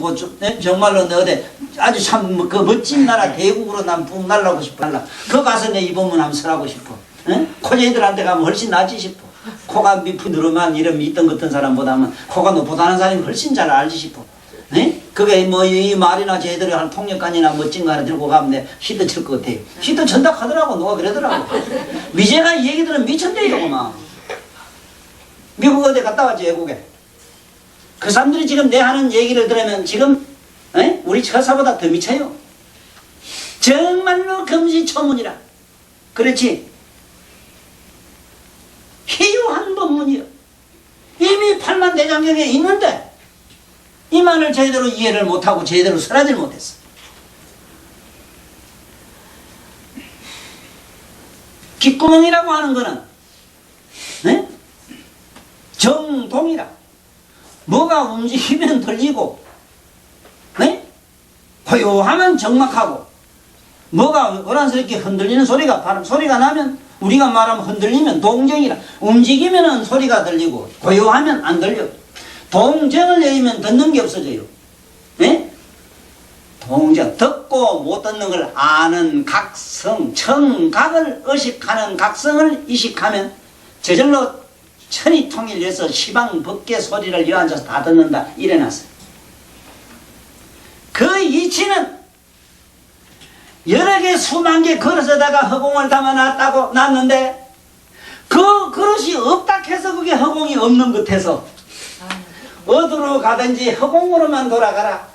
정말로 어디 아주 참 그 멋진 나라 대국으로 난 푹 날라고 싶어. 그 가서 내 이번문 한번 설하고 싶어. 응? 코제이들한테 가면 훨씬 낫지 싶어. 코가 밑이 늘어만 이런 있던 같은 사람보다는 코가 높다는 사람이 훨씬 잘 알지 싶어. 네? 그게 뭐 이 말이나 쟤들이 한 통역관이나 멋진 거 하나 들고 가면 내 히트 칠 것 같아. 히트 전다 하더라고. 누가 그러더라고. 미제가 이 얘기들은 미천대이라고 막. 미국 어디 갔다 왔지 외국에. 그 사람들이 지금 내 하는 얘기를 들으면 지금 에? 우리 처사보다 더 미쳐요. 정말로 금시초문이라. 그렇지. 희유한 법문이요. 이미 팔만대장경에 있는데 이만을 제대로 이해를 못하고 제대로 설하지 못했어. 귓구멍이라고 하는 거는 네? 정동이라. 뭐가 움직이면 들리고 네? 고요하면 정막하고 뭐가 어란스럽게 흔들리는 소리가 나면 우리가 말하면 흔들리면 동정이라. 움직이면 소리가 들리고 고요하면 안 들려. 동정을 내리면 듣는 게 없어져요. 네? 동정, 듣고 못 듣는 걸 아는 각성, 청각을 의식하는 각성을 의식하면 저절로 천이 통일해서 시방 법계 소리를 여앉아서 다 듣는다. 이래놨어요. 그 이치는 여러 개 수만 개 그릇에다가 허공을 담아놨다고 놨는데 그 그릇이 없다 해서 그게 허공이 없는 것 해서 어디로 가든지 허공으로만 돌아가라.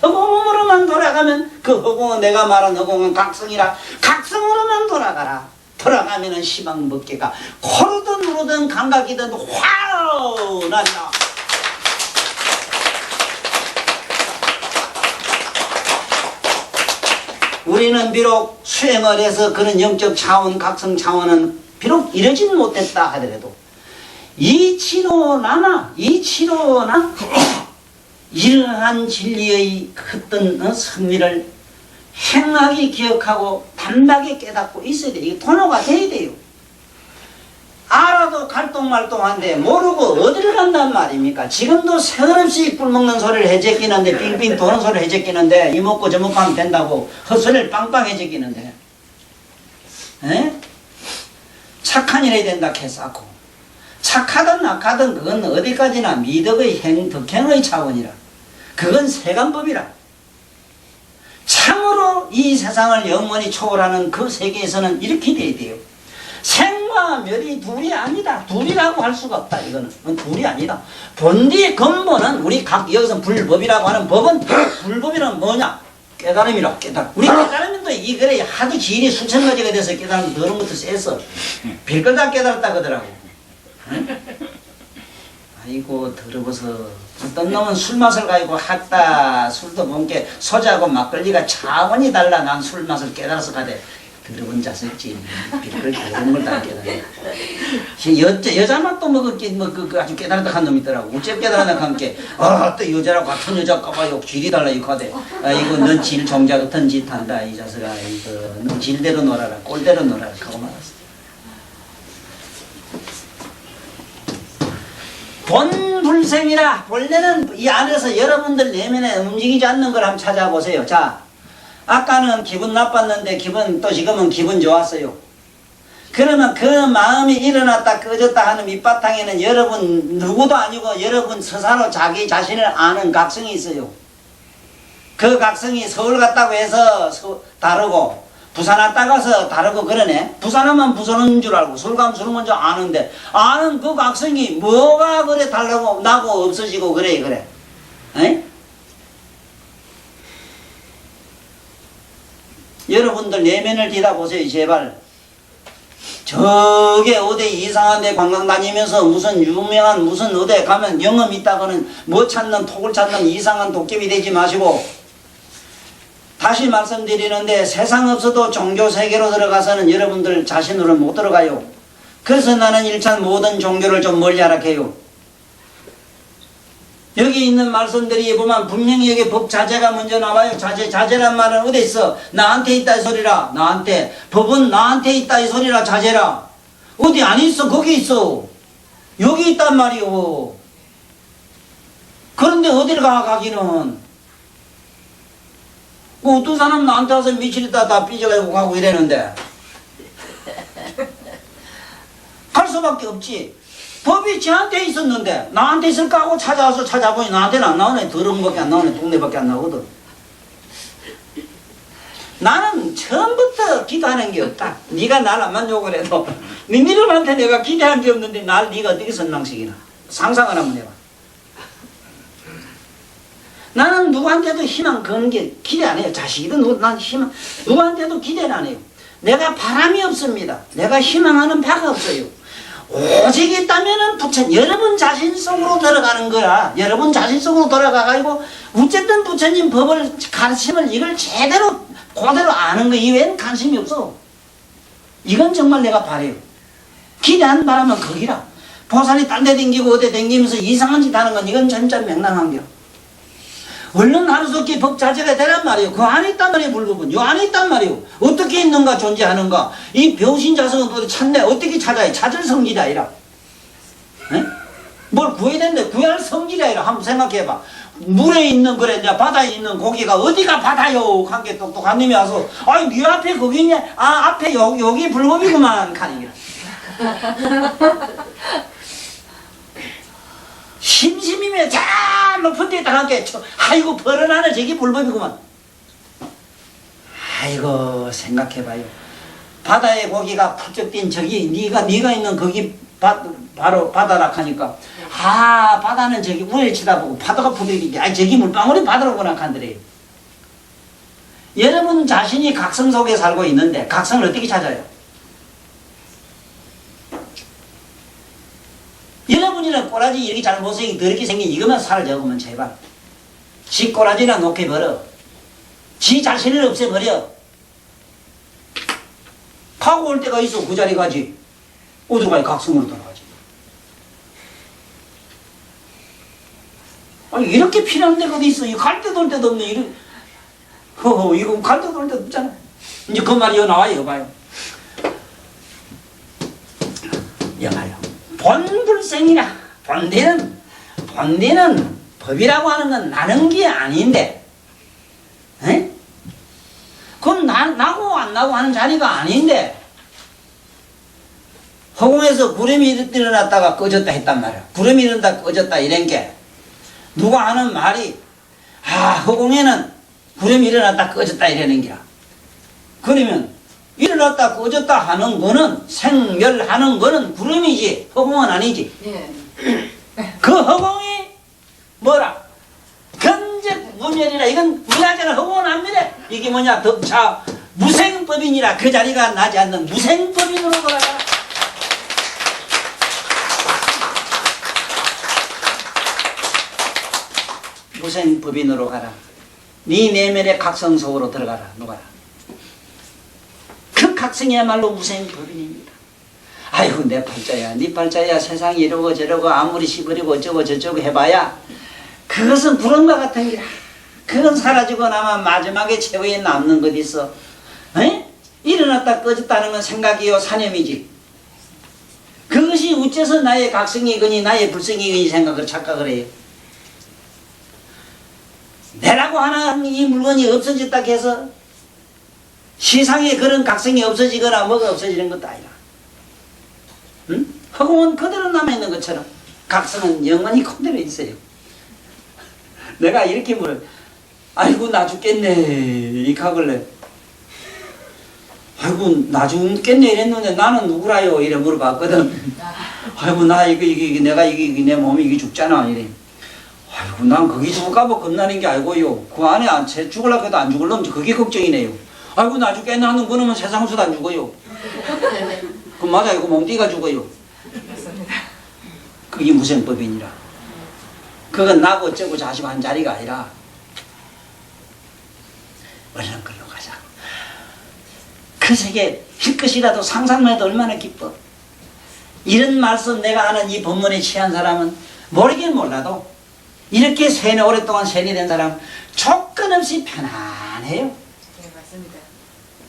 허공으로만 돌아가면 그 허공은 내가 말한 허공은 각성이라. 각성으로만 돌아가라. 돌아가면은 시방법계가 코로든 누르든 감각이든 화우 난다. 우리는 비록 수행을 해서 그런 영적 차원, 각성 차원은 비록 이러진 못했다 하더라도 이치로나 이러한 진리의 어떤 성미를 행하게 기억하고 단박에 깨닫고 있어야 돼요. 이게 통로가 돼야 돼요. 알아도 갈똥말똥한데 모르고 어디를 간단 말입니까? 지금도 새없이 꿀 먹는 소리를 해제끼는데 빙빙 도는 소리를 해제끼는데 이 먹고 저 먹고 하면 된다고 헛소리를 빵빵 해제끼는데 착한 일해야 된다 해서고 착하든 악하든 그건 어디까지나 미덕의 덕행의 차원이라. 그건 세간법이라. 참으로 이 세상을 영원히 초월하는 그 세계에서는 이렇게 돼야 돼요. 생과 멸이 둘이 아니다. 둘이라고 할 수가 없다. 이거는 둘이 아니다. 본디의 근본은 우리 각 여기서 불법이라고 하는 법은 불법이란 뭐냐? 깨달음이라. 깨달음. 우리 깨달음도 이 그래 하도 지인이 수천 가지가 돼서 깨달음 더러운 것도 쎄서 빌걸 다 깨달았다 그러더라고. 응? 아이고 더러워서 어떤 놈은 술 맛을 가지고 했다. 술도 본게 소주하고 막걸리가 차원이 달라. 난 술 맛을 깨달아서 가대. 더러운 자석지. 빌걸 더러운 걸 다 깨달아. 여자 맛도 먹었기 그 아주 깨달았다 한 놈이 있더라고. 어째 깨달았나 한게 또 여자라고 같은 여자 까봐요. 질이 달라 이거 하대. 이거 넌 질 종자 같은 짓 한다 이 자석아. 이거 넌 질대로 놀아라. 꼴대로 놀아라 하고 말았어. 본불생이라. 본래는 이 안에서 여러분들 내면에 움직이지 않는 걸 한번 찾아보세요. 자, 아까는 기분 나빴는데 또 지금은 기분 좋았어요. 그러면 그 마음이 일어났다 꺼졌다 하는 밑바탕에는 여러분 누구도 아니고 여러분 스스로 자기 자신을 아는 각성이 있어요. 그 각성이 서울 갔다고 해서 다르고 부산 왔다 가서 다르고 그러네. 부산 하면 부산인 줄 알고 서울 가면 서울 먼저 아는데 아는 그 각성이 뭐가 그래 달라고 나고 없어지고 그래. 에? 여러분들 내면을 뒤다보세요. 제발. 저게 어디 이상한 데 관광 다니면서 무슨 유명한 무슨 어디 가면 영험 있다고는 뭐 찾는 톡을 찾는 이상한 도깨비 되지 마시고 다시 말씀드리는데 세상 없어도 종교 세계로 들어가서는 여러분들 자신으로 못 들어가요. 그래서 나는 일단 모든 종교를 좀 멀리 하락해요. 여기 있는 말씀들이 보면 분명히 여기 법자재가 먼저 나와요. 자재란 말은 어디 있어? 나한테 있다 이 소리라. 나한테. 법은 나한테 있다 이 소리라. 자재라. 어디 안 있어? 거기 있어. 여기 있단 말이오. 그런데 어딜 가기는. 그 어떤 사람 나한테 와서 며칠 있다 다 삐져가지고 가고 이랬는데. 갈 수밖에 없지. 법이 쟤한테 있었는데 나한테 있을까 하고 찾아와서 찾아보니 나한테는 안 나오네. 더러운 밖에 안 나오네. 동네밖에 안 나오거든. 나는 처음부터 기도하는 게 없다. 네가 날 안만 욕을 해도 니들한테 내가 기대한 게 없는데 날 네가 어떻게 선망식이나. 상상을 한번 해봐. 나는 누구한테도 희망 거는 게 기대 안 해요. 자식이든 난 희망 누구한테도 기대를 안 해요. 내가 바람이 없습니다. 내가 희망하는 바가 없어요. 오직 있다면은 부처님 여러분 자신 속으로 들어가는 거라. 여러분 자신 속으로 들어가가지고 어쨌든 부처님 법을 가르침을 이걸 제대로 그대로 아는 거 이외에는 관심이 없어. 이건 정말 내가 바래요. 기대하는 바람은 거기라. 보살이 딴 데 댕기고 어디 댕기면서 이상한 짓 하는 건 이건 진짜 맹랑한 겨. 얼른 하루속히 법자재가 되란 말이에요. 그 안에 있단 말이에요. 불법은 요 안에 있단 말이에요. 어떻게 있는가 존재하는가. 이 병신자성은 어디 찾네. 어떻게 찾아요? 찾을 성질이 아니라. 에? 뭘 구해야 되는데 구할 성질이 아니라 한번 생각해봐. 물에 있는 그래 이제 바다에 있는 고기가 어디가 바다요? 한 게 똑똑한 놈이 와서 아이 네 앞에 거기 있냐? 아 앞에 여기 불법이구만 가는 게. 심심이면 저 높은 데에 딱 함께 아이고 벌어나네 저기 불법이구만. 아이고 생각해봐요. 바다에 고기가 펄쩍 뛴 저기 네가 있는 거기 바로 바다라 하니까 아 바다는 저기 위에 쳐다보고 바다가 부들기지 아 저기 물방울이 바다로구나 한더래요. 여러분 자신이 각성 속에 살고 있는데 각성을 어떻게 찾아요? 여러분이랑 꼬라지 이렇게 잘못생긴 더럽게 생긴 이것만 사라져보면 제발 지 꼬라지나 놓게버려. 지 자신을 없애버려. 가고 올 때가 있어. 그 자리 가지. 어디로 가야 각성으로 돌아가지. 아니 이렇게 필요한 데가 어디 있어. 이거 갈 데도 올 데도 없네. 이거 갈 데도 올 데도 없잖아. 이제 그 말이 여기 나와요. 봐요. 여봐요. 본불생이라. 본디는 법이라고 하는 건 나는 게 아닌데, 에? 그건 나고 안 나고 하는 자리가 아닌데, 허공에서 구름이 일어났다가 꺼졌다 했단 말이야. 구름이 일어났다 꺼졌다 이런 게 누가 하는 말이 허공에는 구름이 일어났다 꺼졌다 이러는 게야. 그러면 일어났다 꺼졌다 하는 거는 생멸하는 거는 구름이지 허공은 아니지. 예. 그 허공이 뭐라? 근적무멸이라. 이건 무야자는 허공은 안 밀어. 이게 뭐냐? 덕차 무생법인이라. 그 자리가 나지 않는 무생법인으로 돌아가. 무생법인으로 가라. 네 내면의 각성 속으로 들어가라. 녹아라. 그 각성이야말로 무생법인입니다. 아이고 내 팔자야 네 팔자야 세상이 이러고 저러고 아무리 시버리고 어쩌고 저쩌고 해봐야 그것은 구름과 같은 기라. 그건 사라지고 나면 마지막에 최후에 남는 것 있어. 에? 일어났다 꺼졌다는 건 생각이요 사념이지. 그것이 어째서 나의 각성이거니 나의 불성이거니 생각을 착각을 해요. 내라고 하는 이 물건이 없어졌다 해서 세상에 그런 각성이 없어지거나 뭐가 없어지는 것도 아니라 허공은 그대로 남아있는 것처럼 각성은 영원히 그대로 있어요. 내가 이렇게 물어, 아이고 나 죽겠네 이렇게 하길래, 아이고 나 죽겠네 이랬는데 나는 누구라요? 이래 물어봤거든. 아이고 나 이게 내가 이게 내 몸이 이게 죽잖아 이래. 아이고 난 거기 죽을까봐 겁나는 게 아니고요, 그 안에 제 죽으려고 해도 안 죽을 놈지 그게 걱정이네요. 아이고 나 죽겠네 하는 그놈은 세상수도 안 죽어요. 그 맞아요. 그 몸띠가 죽어요. 그게 무생법이니라. 그건 나고 어쩌고 자시고 한 자리가 아니라 얼른 걸로 가자. 그 세계 힐 것이라도 상상만 해도 얼마나 기뻐. 이런 말씀 내가 아는 이 법문에 취한 사람은 모르긴 몰라도 이렇게 오랫동안 세뇌 된 사람 조건 없이 편안해요. 네, 맞습니다.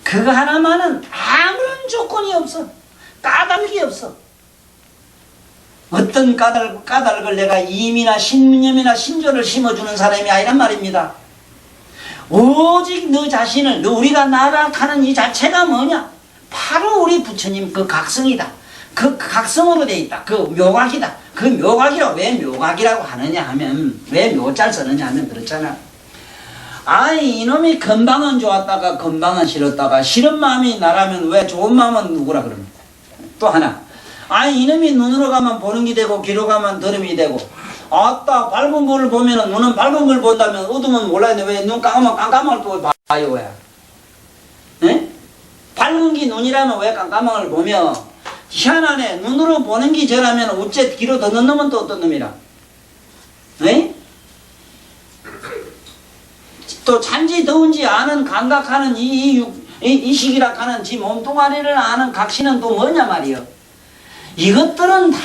그거 하나만은 아무런 조건이 없어. 까닭이 없어. 어떤 까닭을 내가 임이나 신념이나 신조를 심어주는 사람이 아니란 말입니다. 오직 너 자신을, 우리가 나아가는 이 자체가 뭐냐? 바로 우리 부처님 그 각성이다. 그 각성으로 돼 있다. 그 묘각이다. 그 묘각이라고 왜 묘각이라고 하느냐 하면, 왜 묘자를 쓰느냐 하면 그렇잖아. 아이 이놈이 건방은 좋았다가 건방은 싫었다가 싫은 마음이 나라면 왜 좋은 마음은 누구라 그럽니까? 또 하나, 아이 이놈이 눈으로 가면 보는 게 되고 귀로 가면 들음이 되고, 아따 밝은 거를 보면은 눈은 밝은 걸 본다면 어두면 몰라야 돼. 왜 눈 감으면 깜깜한 걸 또 봐요 왜? 에? 밝은 게 눈이라면 왜 깜깜한 걸 보며, 희한하네. 눈으로 보는 게 저라면 어째 귀로 듣는 놈은 또 어떤 놈이라? 에? 또 찬지 더운지 아는 감각하는 이 시기라 하는 지 몸뚱아리를 아는 각시는 또 뭐냐 말이요. 이것들은 다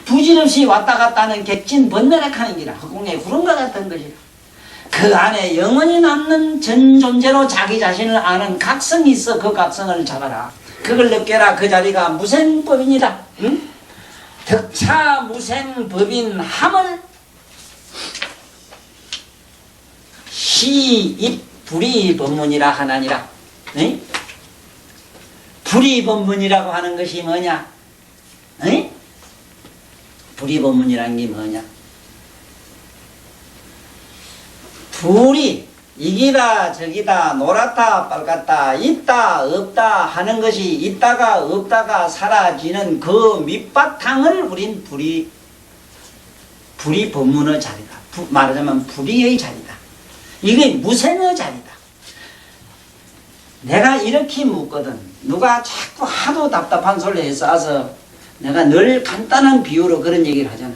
부질없이 왔다 갔다 하는 객진 번뇌락하는 기라. 허공의 구름과 같은 것이라. 그 안에 영원히 남는 전 존재로 자기 자신을 아는 각성이 있어. 그 각성을 잡아라. 그걸 느껴라. 그 자리가 무생법입니다. 응? 득차 무생법인 함을 시입 불이법문이라 하나니라. 에? 불이법문이라고 하는 것이 뭐냐? 에? 불이법문이라는 게 뭐냐? 불이 이기다 저기다 노랗다 빨갛다 있다 없다 하는 것이 있다가 없다가 사라지는 그 밑바탕을 우린 불이법문의 자리다. 말하자면 불이의 자리다. 이게 무생의 자리다. 내가 이렇게 묻거든. 누가 자꾸 하도 답답한 소리에 싸서 내가 늘 간단한 비유로 그런 얘기를 하잖아.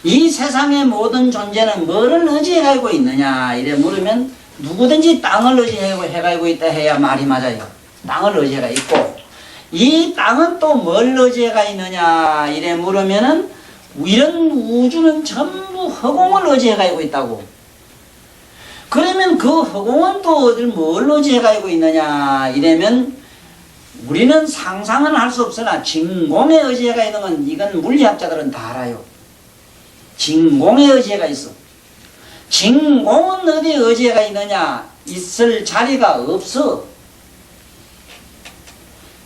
이 세상의 모든 존재는 뭐를 의지해가지고 있느냐 이래 물으면 누구든지 땅을 의지해가지고 있다 해야 말이 맞아요. 땅을 의지해가 있고, 이 땅은 또 뭘 의지해가 있느냐 이래 물으면은 이런 우주는 전부 허공을 의지해가지고 있다고. 그러면 그 허공은 또 어딜 뭘 의지해가지고 있느냐 이러면 우리는 상상은 할 수 없으나 진공에 의지해가 있는 건 이건 물리학자들은 다 알아요. 진공에 의지해가 있어. 진공은 어디에 의지해가 있느냐? 있을 자리가 없어.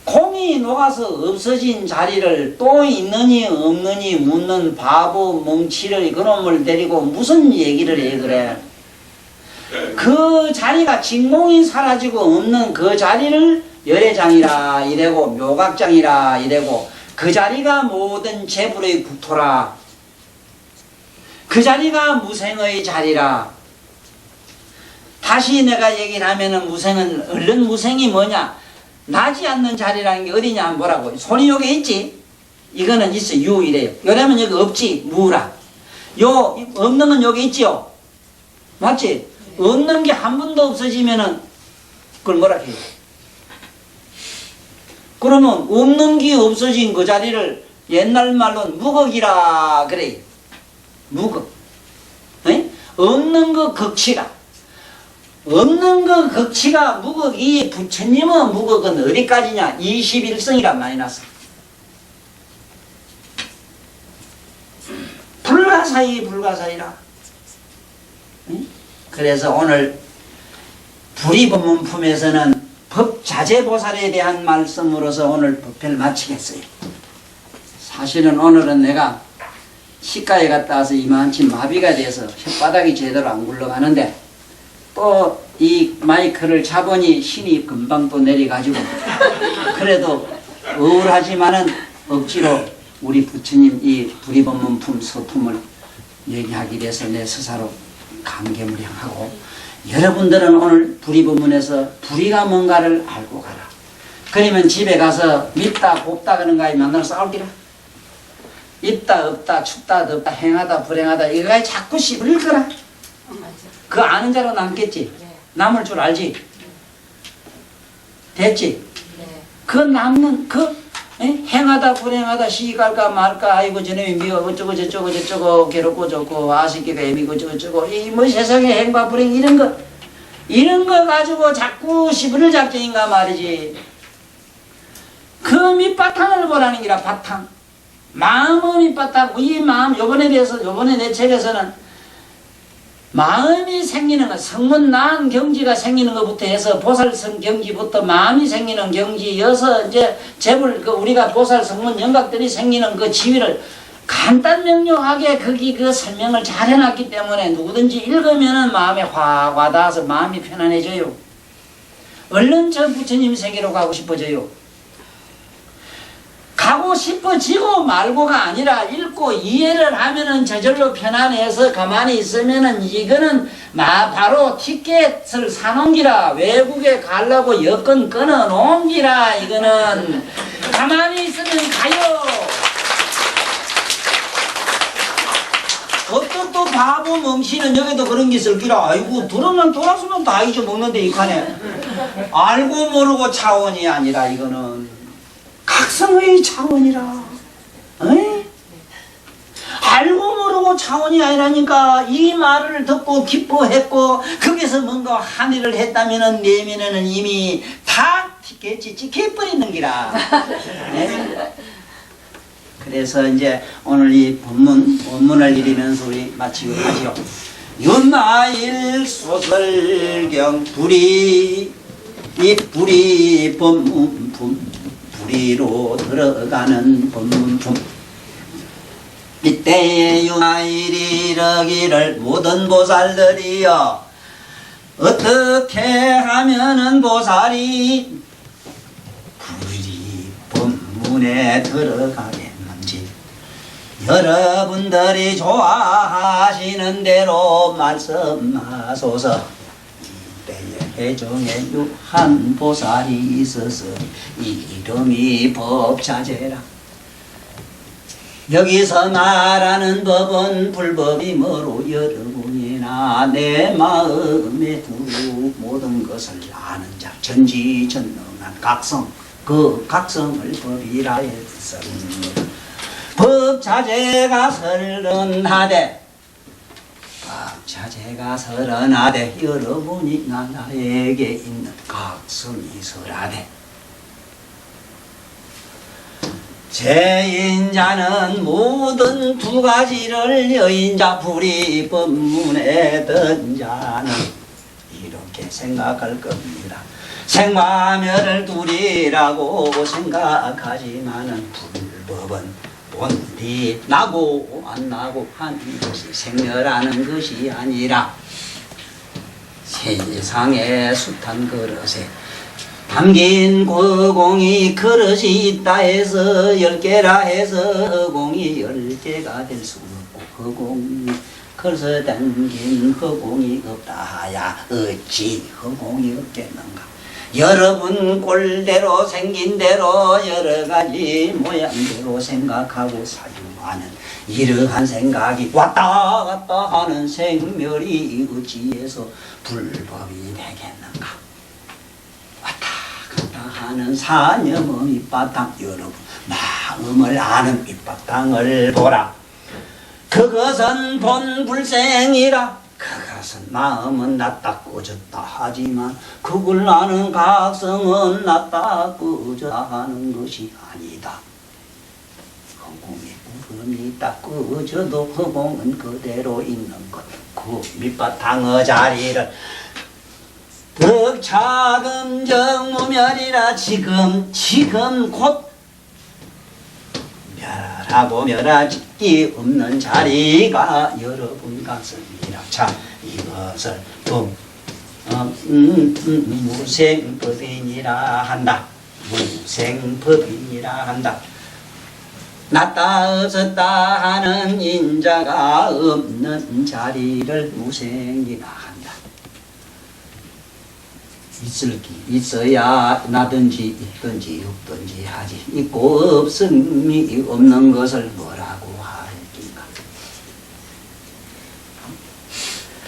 공이 녹아서 없어진 자리를 또 있느니 없느니 묻는 바보 멍치를 그놈을 데리고 무슨 얘기를 해 그래. 그 자리가 진공이 사라지고 없는 그 자리를 열애장이라 이래고 묘각장이라 이래고, 그 자리가 모든 재불의 국토라. 그 자리가 무생의 자리라. 다시 내가 얘기를 하면은 무생은, 얼른 무생이 뭐냐? 나지 않는 자리라는 게 어디냐 하면 뭐라고? 손이 여기 있지? 이거는 있어. 유 이래요. 여러분 여기 없지? 무라. 요 없는 건 여기 있지요? 맞지? 없는 게 한 번도 없어지면은 그걸 뭐라 해요? 그러면 없는 게 없어진 그 자리를 옛날 말로는 무극이라 그래. 무극. 에? 없는 거 극치라. 없는 거 극치가 무극. 이 부처님의 무극은 어디까지냐? 21성이란 말이 났어. 불가사의라. 에? 그래서 오늘 불이법문품에서는 법자재보살에 대한 말씀으로서 오늘 법회를 마치겠어요. 사실은 오늘은 내가 치과에 갔다 와서 이만치 마비가 돼서 혓바닥이 제대로 안 굴러가는데 또 이 마이크를 잡으니 신이 금방 또 내려가지고 그래도 우울하지만은 억지로 우리 부처님 이 불이법문품 서품을 얘기하기 위해서 내 스스로 감개무량하고 여러분들은 오늘 불이법문에서 불이가 뭔가를 알고 가라. 그러면 집에 가서 밉다 곱다 그런 거에 만나서 싸울기라. 있다 없다 춥다 덥다 행하다 불행하다 이거에 자꾸 씹을 거라. 그 아는 자로 남겠지. 네. 남을 줄 알지. 됐지. 네. 그 남는 그 행하다 불행하다 시갈까 말까 아이고 저놈이 미워 어쩌고 저쩌고 저쩌고 괴롭고 좋고 아쉽기가 애미고 저쩌고 이 뭐 세상에 행과 불행 이런 거 가지고 자꾸 시부를 작정인가 말이지. 그 밑바탕을 보라는 기라. 바탕 마음의 밑바탕. 이 마음 요번에 내 책에서는 마음이 생기는 것, 성문 난 경지가 생기는 것부터 해서 보살성 경지부터 마음이 생기는 경지여서 이제 재물 우리가 보살 성문 영각들이 생기는 그 지위를 간단 명료하게 거기 그 설명을 잘 해놨기 때문에 누구든지 읽으면은 마음에 확 와닿아서 마음이 편안해져요. 얼른 저 부처님 세계로 가고 싶어져요. 가고 싶어지고 말고가 아니라 읽고 이해를 하면은 저절로 편안해서 가만히 있으면은 이거는 바로 티켓을 사놓기라. 외국에 가려고 여권 끊어 놓기라. 이거는 가만히 있으면 가요. 어떤 또 바보 멍치는 여기도 그런 게 있을기라. 아이고 들으면 돌아서면 다 잊어먹는데 이 칸에 알고 모르고 차원이 아니라 이거는 각성의 차원이라. 에이? 알고 모르고 차원이 아니라니까. 이 말을 듣고 기뻐했고 거기서 뭔가 한일을 했다면은 내면에는 이미 다 티켓이 찍혀버리는 기라. 네? 그래서 이제 오늘 이 원문을 읽으면서 우리 마치고 하지요. 윤마일 소설경 불이 이 불이 법문품 불이로 들어가는 법문품. 이때에 윤마일이 이러기를 모든 보살들이여 어떻게 하면은 보살이 불이 법문에 들어가겠는지 여러분들이 좋아하시는 대로 말씀하소서. 해종에 유한 보살이 있어서 이름이 법자재라. 여기서 말하는 법은 불법이 뭐로 여러분이나 내 마음에 두루 모든 것을 아는 자 전지전능한 각성 그 각성을 법이라 했어. 법자재가 설른하되 자제가 설하되 여러분이 나에게 있는 각성이 설하되 제인자는 모든 두 가지를 여인자 불이 법문에 든 자는 이렇게 생각할 겁니다. 생마멸을 둘이라고 생각하지만은 불법은 본디 나고 안 나고 하는 것이 생멸하는 것이 아니라 세상에 숱한 그릇에 담긴 허공이 그릇이 있다 해서 10개라 해서 허공이 10개가 될 수 없고 허공이 그릇에 담긴 허공이 없다 하야 어찌 허공이 없겠는가. 여러분 꼴대로 생긴 대로 여러가지 모양대로 생각하고 사유하는 이러한 생각이 왔다 갔다 하는 생멸이 어찌해서 불법이 되겠는가. 왔다 갔다 하는 사념의 밑바탕 여러분 마음을 아는 밑바탕을 보라. 그것은 본불생이라. 그것은 마음은 낫다 꺼졌다 하지만 그걸 아는 각성은 낫다 꺼졌다 하는 것이 아니다. 허공에 구름이 딱 꺼져도 허공은 그대로 있는 것. 그 밑바탕의 자리를 덕차금 정무멸이라 지금 곧 멸하라. 하고 멸하지 없는 자리가 여러분 같습니다. 자, 이것을 무생법인이라 한다. 무생법인이라 한다. 낮다 어졌다 하는 인자가 없는 자리를 무생이라 한다. 있어야 나든지 있든지 없든지 하지, 있고 없음이 없는 것을 뭐라고 할긴가.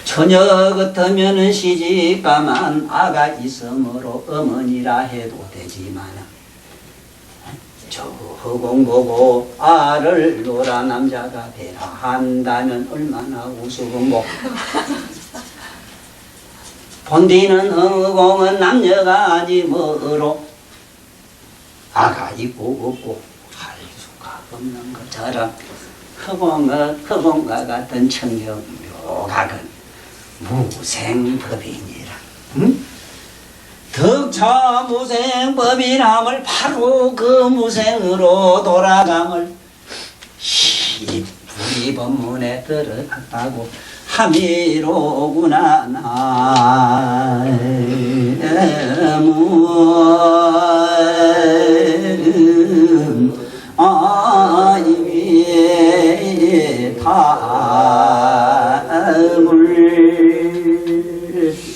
처녀 같으면은 시집가만 아가 있으므로 어머니라 해도 되지만, 저 허공 보고 알을 놓아 남자가 되라 한다면 얼마나 우스운고. 본디는 허공은 남녀가 아니 뭐로 아가 있고 없고 할 수가 없는 것처럼 허공과 같은 청정묘각은 무생법이니라. 응? 덕차 무생법이람을 바로 그 무생으로 돌아감을 이 불이법문에 들어갔다고 함이로구나.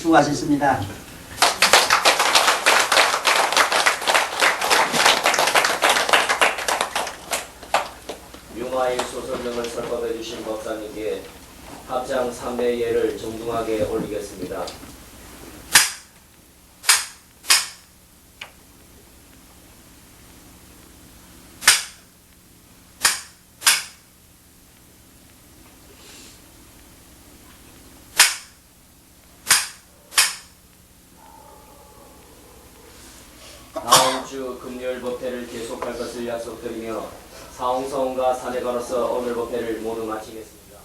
수고하셨습니다. 융화의 소설명을 설법해 주신 법사님께 합장 3배 예를 정중하게 올리겠습니다. 다음 주 금요일 법회를 계속할 것을 약속드리며 사홍성과 사내가로서 오늘 법회를 모두 마치겠습니다.